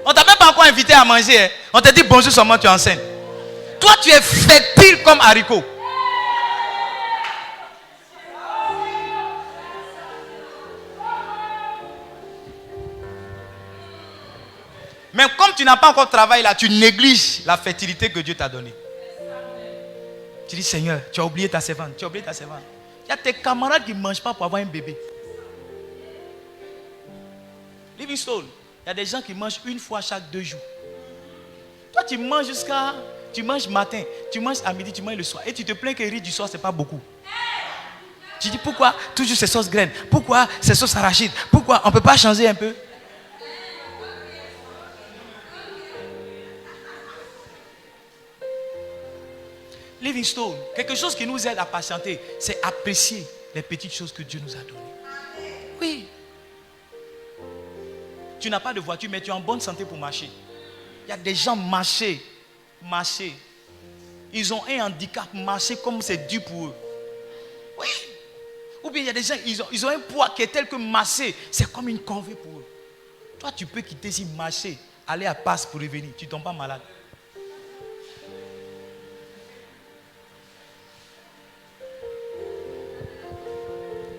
On t'a même pas encore invité à manger. Hein. On te dit bonjour seulement, tu es enceinte. Toi, tu es fertile comme haricot. Mais comme tu n'as pas encore travaillé là, tu négliges la fertilité que Dieu t'a donnée. Tu dis, Seigneur, tu as oublié ta servante. Tu as oublié ta servante. Il y a tes camarades qui ne mangent pas pour avoir un bébé. Livingstone, il y a des gens qui mangent une fois chaque 2 jours. Toi, tu manges tu manges matin, tu manges à midi, tu manges le soir. Et tu te plains que le riz du soir, ce n'est pas beaucoup. Tu dis, pourquoi toujours ces sauces graines? Pourquoi ces sauces arachides? Pourquoi on ne peut pas changer un peu? Livingstone, quelque chose qui nous aide à patienter, c'est apprécier les petites choses que Dieu nous a données. Oui. Tu n'as pas de voiture, mais tu es en bonne santé pour marcher. Il y a des gens marcher. Ils ont un handicap, marcher comme c'est dur pour eux. Oui. Ou bien il y a des gens, ils ont un poids qui est tel que marcher, c'est comme une corvée pour eux. Toi, tu peux quitter ici, marcher, aller à Passe pour revenir. Tu ne tombes pas malade.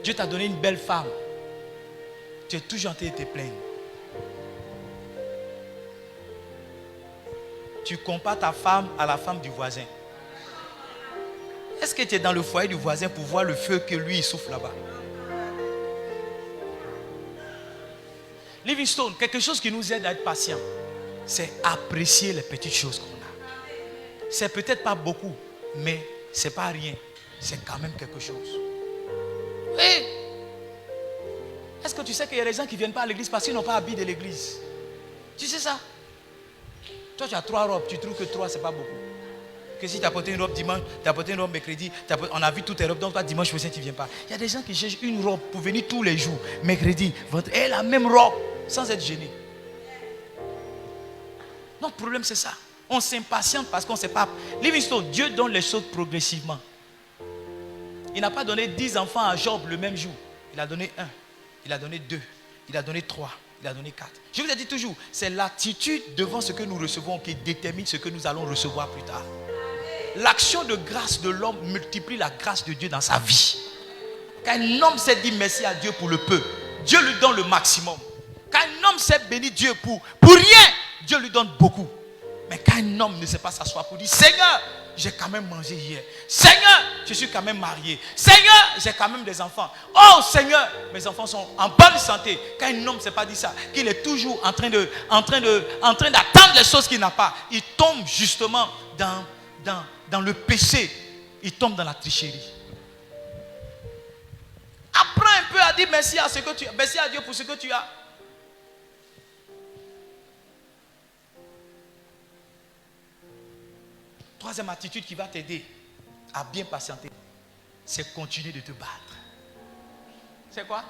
Dieu t'a donné une belle femme. Tu es toujours en train de te plaindre. Tu compares ta femme à la femme du voisin. Est-ce que tu es dans le foyer du voisin pour voir le feu que lui il souffle là-bas? Livingstone, quelque chose qui nous aide à être patient, c'est apprécier les petites choses qu'on a. C'est peut-être pas beaucoup, mais c'est pas rien. C'est quand même quelque chose. Oui. Est-ce que tu sais qu'il y a des gens qui ne viennent pas à l'église parce qu'ils n'ont pas habillé de l'église? Tu sais ça? Toi, tu as 3 robes, tu trouves que 3, ce n'est pas beaucoup. Que si tu as porté une robe dimanche, tu as porté une robe mercredi, on a vu toutes tes robes, donc toi, dimanche prochain, tu ne viens pas. Il y a des gens qui cherchent une robe pour venir tous les jours, mercredi, et la même robe, sans être gêné. Notre problème, c'est ça. On s'impatiente parce qu'on ne sait pas. Livingstone, Dieu donne les choses progressivement. Il n'a pas donné 10 enfants à Job le même jour. Il a donné 1, il a donné 2, il a donné 3, il a donné 4. Je vous ai dit toujours, c'est l'attitude devant ce que nous recevons qui détermine ce que nous allons recevoir plus tard. L'action de grâce de l'homme multiplie la grâce de Dieu dans sa vie. Quand un homme sait dire merci à Dieu pour le peu, Dieu lui donne le maximum. Quand un homme sait bénir Dieu pour rien, Dieu lui donne beaucoup. Mais quand un homme ne sait pas s'asseoir pour dire, Seigneur, j'ai quand même mangé hier. Seigneur, je suis quand même marié. Seigneur, j'ai quand même des enfants. Oh Seigneur, mes enfants sont en bonne santé. Quand un homme ne sait pas dire ça, qu'il est toujours en train d'attendre les choses qu'il n'a pas, il tombe justement dans le péché. Il tombe dans la tricherie. Apprends un peu à dire merci à ce que tu as. Merci à Dieu pour ce que tu as. Troisième attitude qui va t'aider à bien patienter, c'est continuer de te battre. C'est quoi?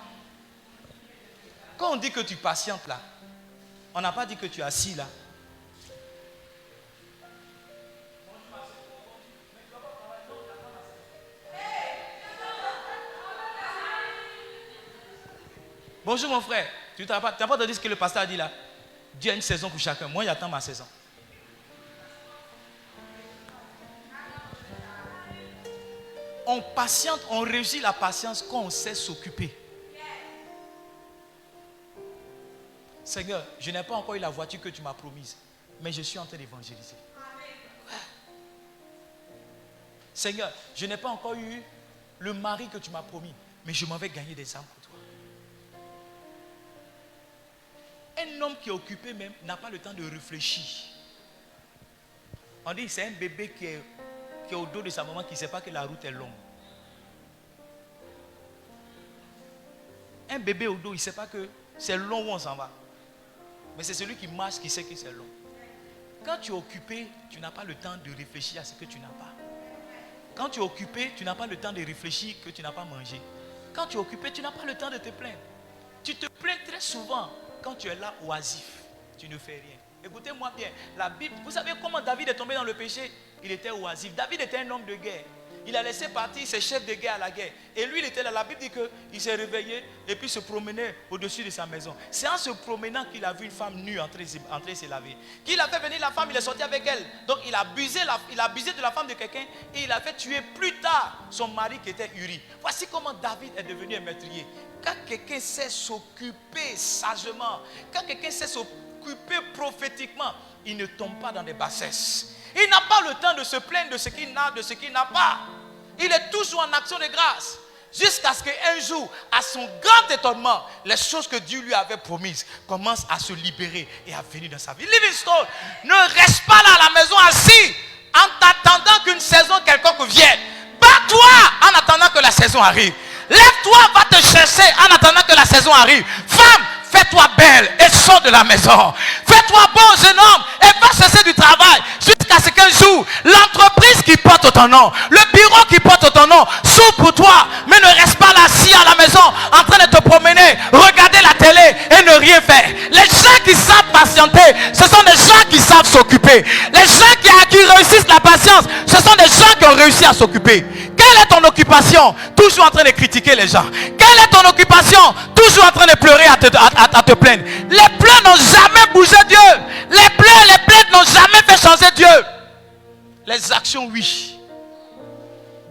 Quand on dit que tu patientes là, on n'a pas dit que tu es assis là. Bonjour mon frère, tu n'as pas entendu ce que le pasteur a dit là? Dieu a une saison pour chacun. Moi j'attends ma saison. On patiente, on réussit la patience quand on sait s'occuper. Seigneur, je n'ai pas encore eu la voiture que tu m'as promise, mais je suis en train d'évangéliser. Seigneur, je n'ai pas encore eu le mari que tu m'as promis, mais je m'en vais gagner des âmes pour toi. Un homme qui est occupé même n'a pas le temps de réfléchir. On dit c'est un bébé qui est au dos de sa maman qui ne sait pas que la route est longue. Un bébé au dos, il ne sait pas que c'est long où on s'en va. Mais c'est celui qui marche qui sait que c'est long. Quand tu es occupé, tu n'as pas le temps de réfléchir à ce que tu n'as pas. Quand tu es occupé, tu n'as pas le temps de réfléchir que tu n'as pas mangé. Quand tu es occupé, tu n'as pas le temps de te plaindre. Tu te plains très souvent quand tu es là oisif. Tu ne fais rien. Écoutez-moi bien, la Bible, vous savez comment David est tombé dans le péché? Il était oisif. David était un homme de guerre. Il a laissé partir ses chefs de guerre à la guerre. Et lui, il était là. La Bible dit qu'il s'est réveillé et puis se promenait au-dessus de sa maison. C'est en se promenant qu'il a vu une femme nue entrer se laver. Qu'il a fait venir la femme, il est sorti avec elle. Donc il a abusé de la femme de quelqu'un et il a fait tuer plus tard son mari qui était Uri. Voici comment David est devenu un meurtrier. Quand quelqu'un sait s'occuper sagement, quand quelqu'un sait s'occuper prophétiquement, il ne tombe pas dans des bassesses. Il n'a pas le temps de se plaindre de ce qu'il n'a, de ce qu'il n'a pas. Il est toujours en action de grâce. Jusqu'à ce qu'un jour, à son grand étonnement, les choses que Dieu lui avait promises commencent à se libérer et à venir dans sa vie. Livingstone ne reste pas là à la maison assis en t'attendant qu'une saison quelconque vienne. Bats-toi en attendant que la saison arrive. Lève-toi, va te chercher en attendant que la saison arrive. Femme, fais-toi belle et sors de la maison. Fais-toi bon jeune homme et va chercher du travail jusqu'à ce qu'un jour, l'entreprise qui porte ton nom, le bureau qui porte ton nom, s'ouvre pour toi. Mais ne reste pas là assis à la maison en train de te promener, regarder la télé et ne rien faire. Les gens qui savent patienter, ce sont des gens qui savent s'occuper. Les gens qui réussissent la patience, ce sont des gens qui ont réussi à s'occuper. Quelle est ton occupation? Toujours en train de critiquer les gens. Quelle est ton occupation? Toujours en train de pleurer à te plaindre. Les pleurs n'ont jamais bougé Dieu. Les pleurs, les plaintes n'ont jamais fait changer Dieu. Les actions, oui.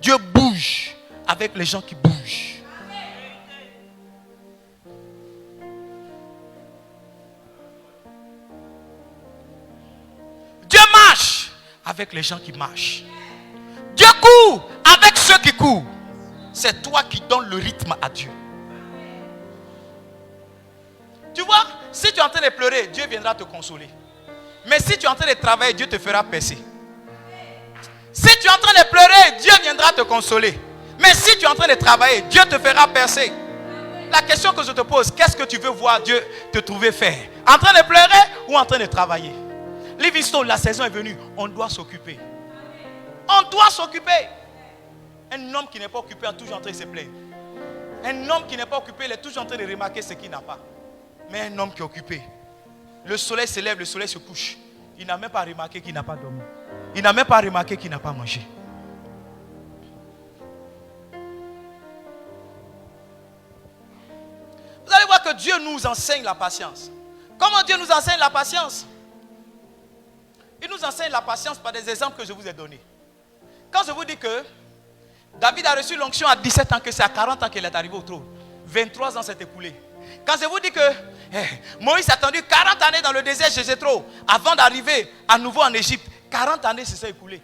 Dieu bouge avec les gens qui bougent. Dieu marche avec les gens qui marchent. Dieu court avec ceux qui courent. C'est toi qui donnes le rythme à Dieu. Tu vois, si tu es en train de pleurer, Dieu viendra te consoler. Mais si tu es en train de travailler, Dieu te fera percer. Si tu es en train de pleurer, Dieu viendra te consoler. Mais si tu es en train de travailler, Dieu te fera percer. La question que je te pose, qu'est-ce que tu veux voir Dieu te trouver faire? En train de pleurer ou en train de travailler? Livingstone, la saison est venue, on doit s'occuper. On doit s'occuper. Un homme qui n'est pas occupé est toujours en train de se plaindre. Un homme qui n'est pas occupé, il est toujours en train de remarquer ce qu'il n'a pas. Mais un homme qui est occupé, le soleil se lève, le soleil se couche. Il n'a même pas remarqué qu'il n'a pas dormi. Il n'a même pas remarqué qu'il n'a pas mangé. Vous allez voir que Dieu nous enseigne la patience. Comment Dieu nous enseigne la patience? Il nous enseigne la patience par des exemples que je vous ai donnés. Quand je vous dis que David a reçu l'onction à 17 ans, que c'est à 40 ans qu'il est arrivé au trône. 23 ans s'est écoulé. Quand je vous dis que Moïse a attendu 40 années dans le désert chez Jéthro avant d'arriver à nouveau en Égypte, 40 années se sont écoulées.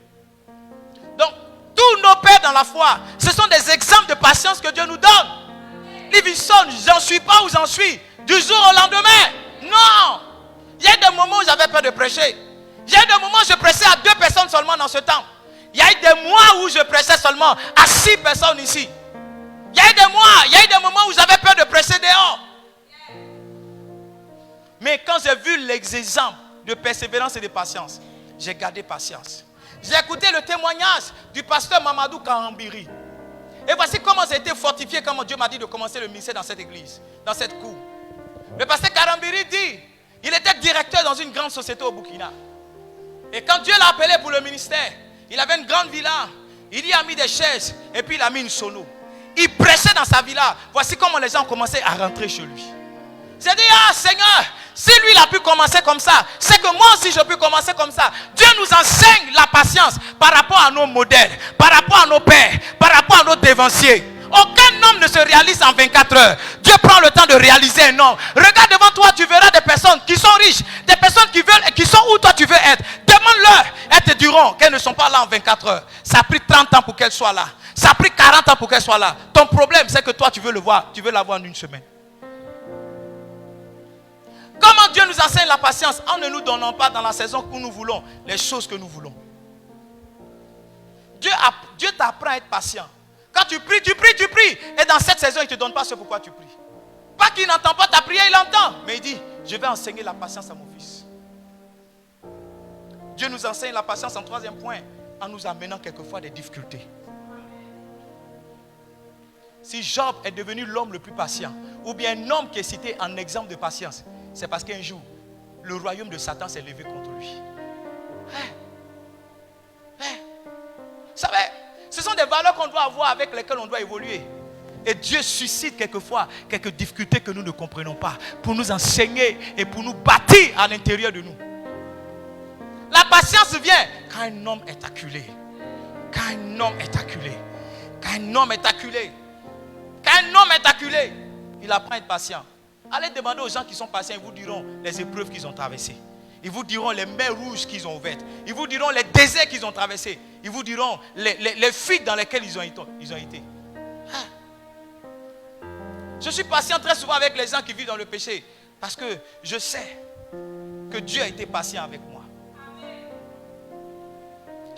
Donc, tous nos pères dans la foi, ce sont des exemples de patience que Dieu nous donne. Livingstone, j'en suis pas où j'en suis du jour au lendemain. Non. Il y a eu des moments où j'avais peur de prêcher. Il y a eu des moments où je prêchais à 2 personnes seulement dans ce temps. Il y a eu des mois où je prêchais seulement à 6 personnes ici. Il y a eu des mois, il y a eu des moments où j'avais peur de prêcher dehors. Mais quand j'ai vu les exemples de persévérance et de patience, j'ai gardé patience. J'ai écouté le témoignage du pasteur Mamadou Karambiri. Et voici comment j'ai été fortifié, comment Dieu m'a dit de commencer le ministère dans cette église, dans cette cour. Le pasteur Karambiri dit, il était directeur dans une grande société au Burkina. Et quand Dieu l'a appelé pour le ministère, il avait une grande villa. Il y a mis des chaises et puis il a mis une sono. Il prêchait dans sa villa. Voici comment les gens ont commencé à rentrer chez lui. J'ai dit, ah Seigneur, si lui il a pu commencer comme ça, c'est que moi aussi je peux commencer comme ça. Dieu nous enseigne la patience par rapport à nos modèles, par rapport à nos pères, par rapport à nos dévanciers. Aucun homme ne se réalise en 24 heures. Dieu prend le temps de réaliser un homme. Regarde devant toi, tu verras des personnes qui sont riches, des personnes qui sont où toi tu veux être. Demande-leur, elles te diront qu'elles ne sont pas là en 24 heures. Ça a pris 30 ans pour qu'elles soient là. Ça a pris 40 ans pour qu'elles soient là. Ton problème, c'est que toi tu veux le voir, tu veux l'avoir en une semaine. Comment Dieu nous enseigne la patience en ne nous donnant pas dans la saison que nous voulons les choses que nous voulons. Dieu t'apprend à être patient. Quand tu pries, tu pries, tu pries. Et dans cette saison, il ne te donne pas ce pourquoi tu pries. Pas qu'il n'entend pas ta prière, il entend. Mais il dit, je vais enseigner la patience à mon fils. Dieu nous enseigne la patience en 3e point en nous amenant quelquefois des difficultés. Si Job est devenu l'homme le plus patient, ou bien un homme qui est cité en exemple de patience, c'est parce qu'un jour, le royaume de Satan s'est levé contre lui. Vous savez, ce sont des valeurs qu'on doit avoir, avec lesquelles on doit évoluer. Et Dieu suscite quelquefois quelques difficultés que nous ne comprenons pas, pour nous enseigner et pour nous bâtir à l'intérieur de nous. La patience vient quand un homme est acculé. Quand un homme est acculé. Quand un homme est acculé. Quand un homme est acculé, il apprend à être patient. Allez demander aux gens qui sont patients, ils vous diront les épreuves qu'ils ont traversées. Ils vous diront les mers rouges qu'ils ont ouvertes. Ils vous diront les déserts qu'ils ont traversés. Ils vous diront les fuites dans lesquelles ils ont été. Je suis patient très souvent avec les gens qui vivent dans le péché. Parce que je sais que Dieu a été patient avec moi.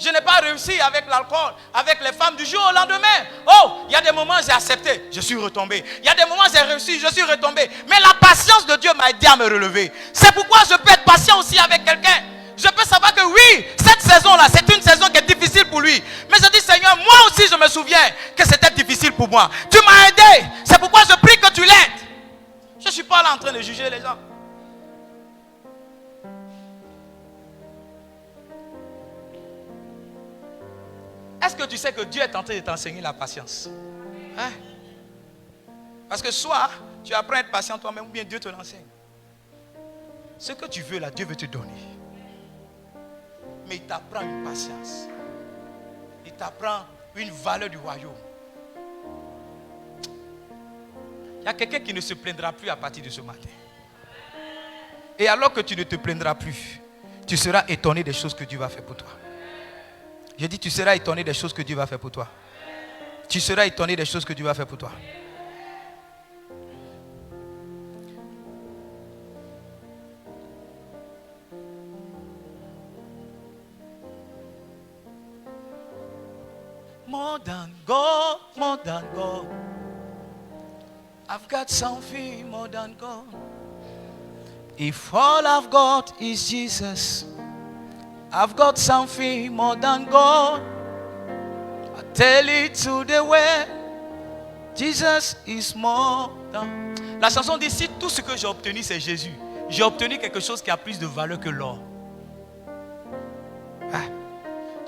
Je n'ai pas réussi avec l'alcool, avec les femmes du jour au lendemain. Oh, il y a des moments j'ai accepté, je suis retombé. Il y a des moments j'ai réussi, je suis retombé. Mais la patience de Dieu m'a aidé à me relever. C'est pourquoi je peux être patient aussi avec quelqu'un. Je peux savoir que oui, cette saison-là, c'est une saison qui est difficile pour lui. Mais je dis, Seigneur, moi aussi je me souviens que c'était difficile pour moi. Tu m'as aidé. C'est pourquoi je prie que tu l'aides. Je ne suis pas là en train de juger les gens. Est-ce que tu sais que Dieu est en train de t'enseigner la patience? Parce que soit tu apprends à être patient toi-même, ou bien Dieu te l'enseigne. Ce que tu veux là, Dieu veut te donner. Mais il t'apprend une patience. Il t'apprend une valeur du royaume. Il y a quelqu'un qui ne se plaindra plus à partir de ce matin. Et alors que tu ne te plaindras plus, tu seras étonné des choses que Dieu va faire pour toi. Je dis, tu seras étonné des choses que Dieu va faire pour toi. Tu seras étonné des choses que Dieu va faire pour toi. More than God, more than God. I've got something more than God. If all I've got is Jesus, I've got something more than God. I tell it to the world, Jesus is more than. La chanson dit, si tout ce que j'ai obtenu c'est Jésus, j'ai obtenu quelque chose qui a plus de valeur que l'or.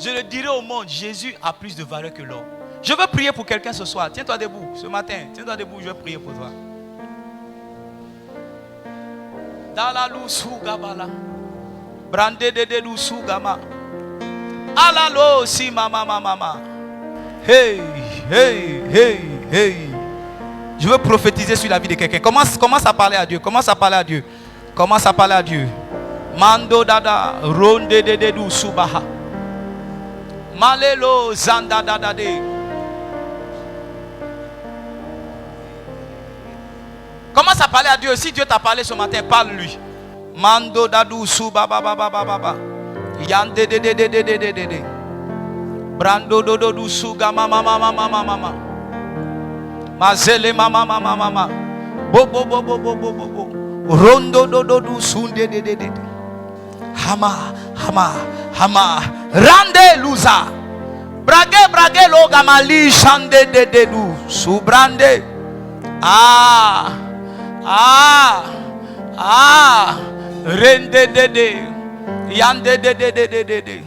Je le dirai au monde, Jésus a plus de valeur que l'or. Je veux prier pour quelqu'un ce soir. Tiens-toi debout, ce matin. Tiens-toi debout, je vais prier pour toi. Dalalu sugabala. Brande de lu sugama. Alalo si mama mama. Hey, hey, hey, hey. Je veux prophétiser sur la vie de quelqu'un. Commence à parler à Dieu. Commence à parler à Dieu. Commence à parler à Dieu. Mando dada ronde de du subaha. Malelo zanda dada de. Commence à parler à Dieu. Si Dieu t'a parlé ce matin, parle-lui. Mando dadu suba baba baba baba. Yande de. Brando do du suga mama mama mama mama. Mazele mama mama mama. Bo bo bo bo bo bo bo. Rondo do du sunde de. Hama hama hama. Rande luza. Brage lo gamali shande de du. Subrande. Rende de. Yande de.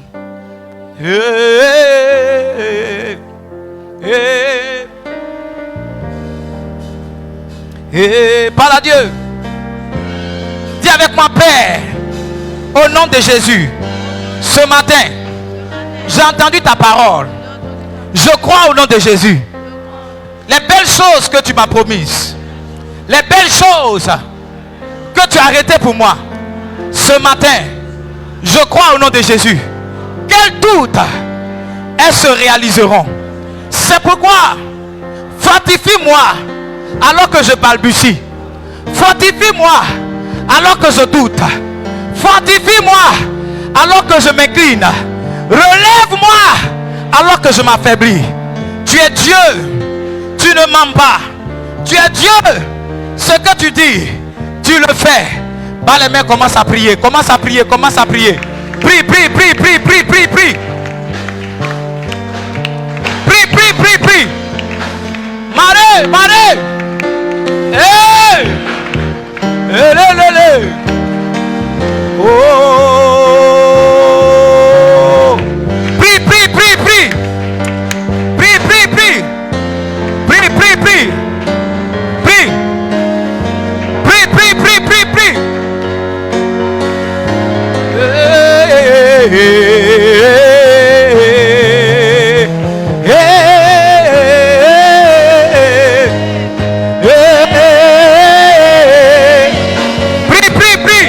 Parle à Dieu. Dis avec moi, Père, au nom de Jésus, ce matin, j'ai entendu ta parole. Je crois au nom de Jésus. Les belles choses que tu m'as promises, les belles choses que tu as arrêtées pour moi, ce matin, je crois au nom de Jésus. Quel doute elles se réaliseront. C'est pourquoi fortifie-moi alors que je balbutie. Fortifie-moi alors que je doute. Fortifie-moi alors que je m'incline. Relève-moi alors que je m'affaiblis. Tu es Dieu. Tu ne mens pas. Tu es Dieu. Ce que tu dis, tu le fais. Bas les mains, commence à prier. Commence à prier. Commence à prier. Prie. Marée, marée. Hey! Hey, oh! Prie, prie, prie, prie. Prie, prie, prie. Prie, prie, prie. Prie. Prie, prie, prie, prie, prie. Hey, hey, prie, prie, prie.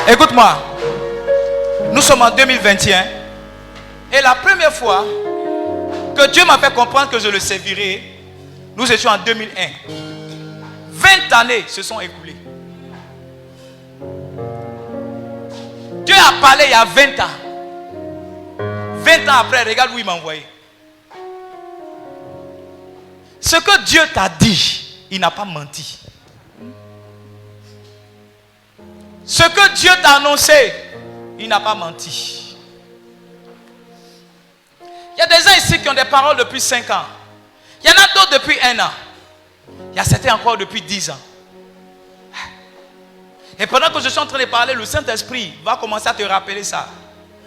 Écoute-moi, nous sommes en 2021 et la première fois que Dieu m'a fait comprendre que je le servirai, nous étions en 2001. 20 années se sont écoulées. Dieu a parlé il y a 20 ans. 20 ans après, regarde où il m'a envoyé. Ce que Dieu t'a dit, il n'a pas menti. Ce que Dieu t'a annoncé, il n'a pas menti. Il y a des gens ici qui ont des paroles depuis 5 ans. Il y en a d'autres depuis 1 an. Il y a certains encore depuis 10 ans. Et pendant que je suis en train de parler, le Saint-Esprit va commencer à te rappeler ça.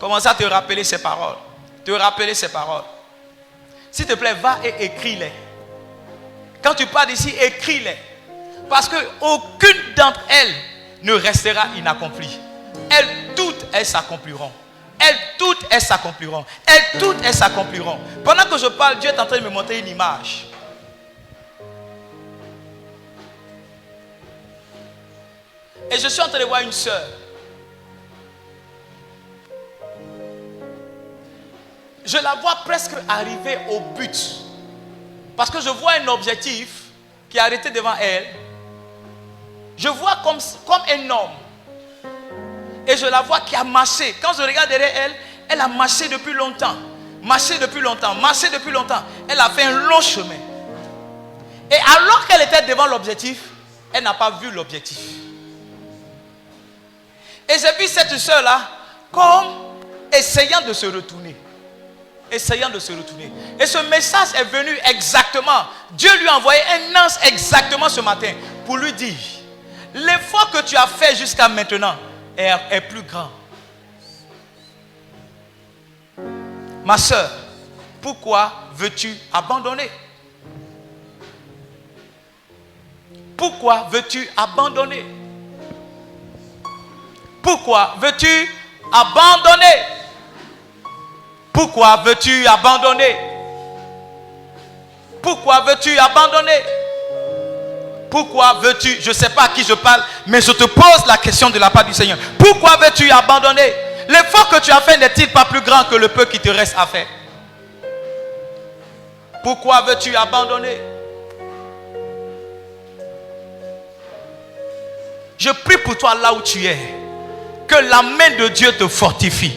Commencer à te rappeler ces paroles. Te rappeler ces paroles. S'il te plaît, va et écris-les. Quand tu pars d'ici, écris-les. Parce qu'aucune d'entre elles ne restera inaccomplie. Elles toutes, elles s'accompliront. Elles toutes, elles s'accompliront. Elles toutes, elles s'accompliront. Pendant que je parle, Dieu est en train de me montrer une image. Et je suis en train de voir une sœur. Je la vois presque arriver au but. Parce que je vois un objectif qui est arrêté devant elle. Je vois comme un homme. Et je la vois qui a marché. Quand je regarde derrière elle, elle a marché depuis longtemps. Marché depuis longtemps. Marché depuis longtemps. Elle a fait un long chemin. Et alors qu'elle était devant l'objectif, elle n'a pas vu l'objectif. Et j'ai vu cette soeur-là comme essayant de se retourner. Essayant de se retourner. Et ce message est venu exactement. Dieu lui a envoyé un ange exactement ce matin pour lui dire: l'effort que tu as fait jusqu'à maintenant est plus grand. Ma soeur, pourquoi veux-tu abandonner? Pourquoi veux-tu abandonner? Pourquoi veux-tu abandonner? Pourquoi veux-tu abandonner? Pourquoi veux-tu abandonner? Pourquoi veux-tu, je ne sais pas à qui je parle, mais je te pose la question de la part du Seigneur. Pourquoi veux-tu abandonner? L'effort que tu as fait n'est-il pas plus grand que le peu qui te reste à faire? Pourquoi veux-tu abandonner? Je prie pour toi là où tu es. Que la main de Dieu te fortifie.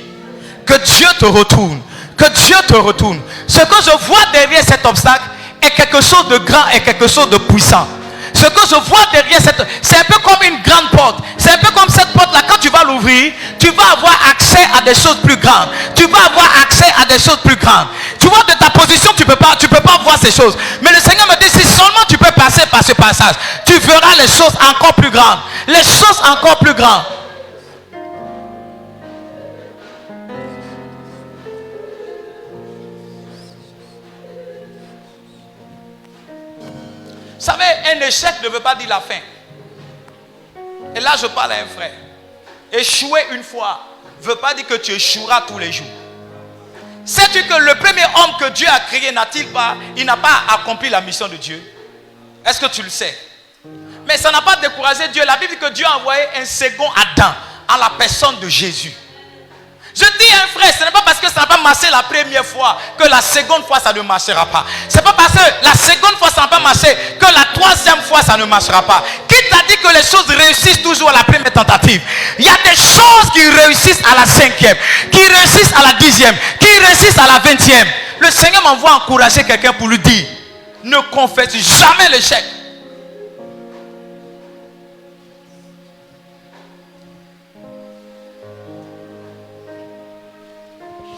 Que Dieu te retourne. Que Dieu te retourne. Ce que je vois derrière cet obstacle est quelque chose de grand et quelque chose de puissant. Ce que je vois derrière c'est un peu comme une grande porte. C'est un peu comme cette porte-là. Quand tu vas l'ouvrir, tu vas avoir accès à des choses plus grandes. Tu vas avoir accès à des choses plus grandes. Tu vois, de ta position, tu peux pas voir ces choses. Mais le Seigneur me dit, si seulement tu peux passer par ce passage, tu verras les choses encore plus grandes. Les choses encore plus grandes. Vous savez, un échec ne veut pas dire la fin. Et là, je parle à un frère. Échouer une fois ne veut pas dire que tu échoueras tous les jours. Sais-tu que le premier homme que Dieu a créé il n'a pas accompli la mission de Dieu? Est-ce que tu le sais? Mais ça n'a pas découragé Dieu. La Bible dit que Dieu a envoyé un second Adam en la personne de Jésus. Je dis à un frère, ce n'est pas parce que ça n'a pas marché la première fois que la seconde fois ça ne marchera pas. Ce n'est pas parce que la seconde fois ça n'a pas marché que la troisième fois ça ne marchera pas. Qui t'a dit que les choses réussissent toujours à la première tentative? Il y a des choses qui réussissent à la 5e, qui réussissent à la 10e, qui réussissent à la 20e. Le Seigneur m'envoie encourager quelqu'un pour lui dire, ne confesse jamais l'échec.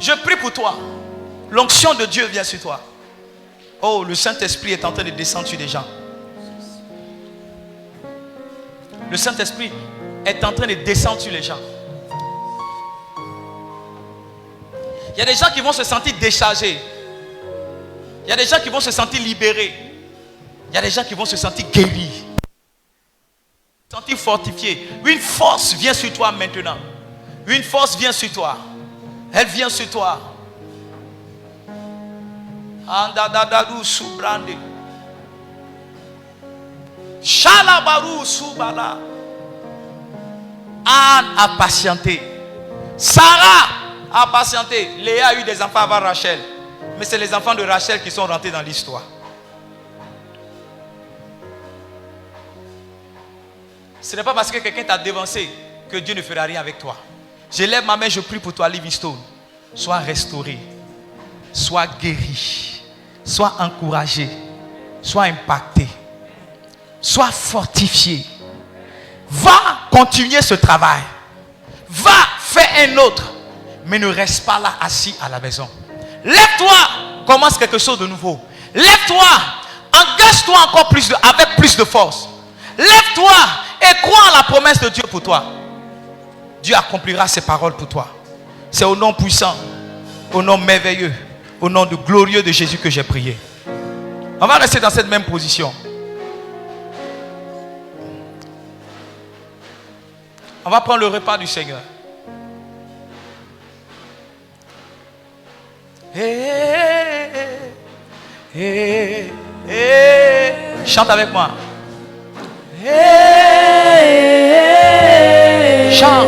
Je prie pour toi. L'onction de Dieu vient sur toi. Oh, le Saint-Esprit est en train de descendre sur des gens. Le Saint-Esprit est en train de descendre sur les gens. Il y a des gens qui vont se sentir déchargés. Il y a des gens qui vont se sentir libérés. Il y a des gens qui vont se sentir guéris. Se sentir fortifiés. Une force vient sur toi maintenant. Une force vient sur toi. Elle vient sur toi. Andadadadou soubrande. Shalabarou soubala. Anne a patienté. Sarah a patienté. Léa a eu des enfants avant Rachel. Mais c'est les enfants de Rachel qui sont rentrés dans l'histoire. Ce n'est pas parce que quelqu'un t'a dévancé que Dieu ne fera rien avec toi. Je lève ma main, je prie pour toi, Livingstone. Sois restauré, sois guéri, sois encouragé, sois impacté, sois fortifié. Va continuer ce travail. Va faire un autre. Mais ne reste pas là assis à la maison. Lève-toi, commence quelque chose de nouveau. Lève-toi, engage-toi encore avec plus de force. Lève-toi et crois en la promesse de Dieu pour toi. Dieu accomplira ses paroles pour toi. C'est au nom puissant, au nom merveilleux, au nom glorieux de Jésus que j'ai prié. On va rester dans cette même position. On va prendre le repas du Seigneur. Chante avec moi. Chante.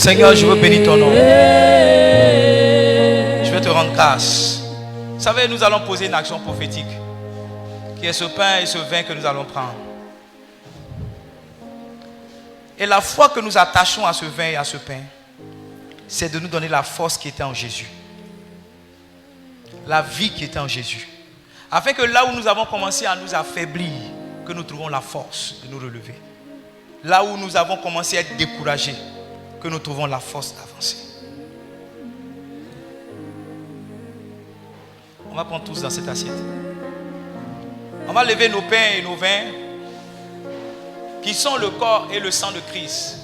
Seigneur, je veux bénir ton nom. Je veux te rendre grâce. Vous savez, nous allons poser une action prophétique qui est ce pain et ce vin que nous allons prendre. Et la foi que nous attachons à ce vin et à ce pain, c'est de nous donner la force qui était en Jésus. La vie qui était en Jésus. Afin que là où nous avons commencé à nous affaiblir, que nous trouvons la force de nous relever. Là où nous avons commencé à être découragés, que nous trouvons la force d'avancer. On va prendre tous dans cette assiette. On va lever nos pains et nos vins, qui sont le corps et le sang de Christ.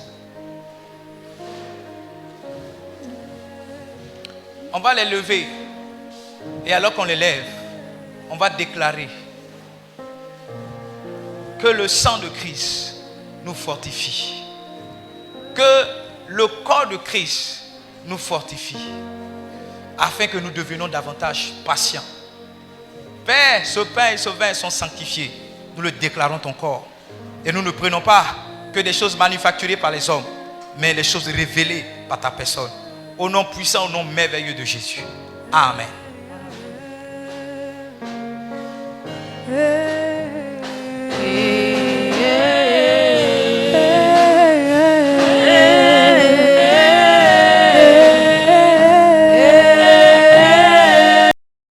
On va les lever. Et alors qu'on les lève, on va déclarer que le sang de Christ nous fortifie. Que le corps de Christ nous fortifie. Afin que nous devenions davantage patients. Père, ce pain et ce vin sont sanctifiés. Nous le déclarons ton corps. Et nous ne prenons pas que des choses manufacturées par les hommes, mais les choses révélées par ta personne. Au nom puissant, au nom merveilleux de Jésus. Amen.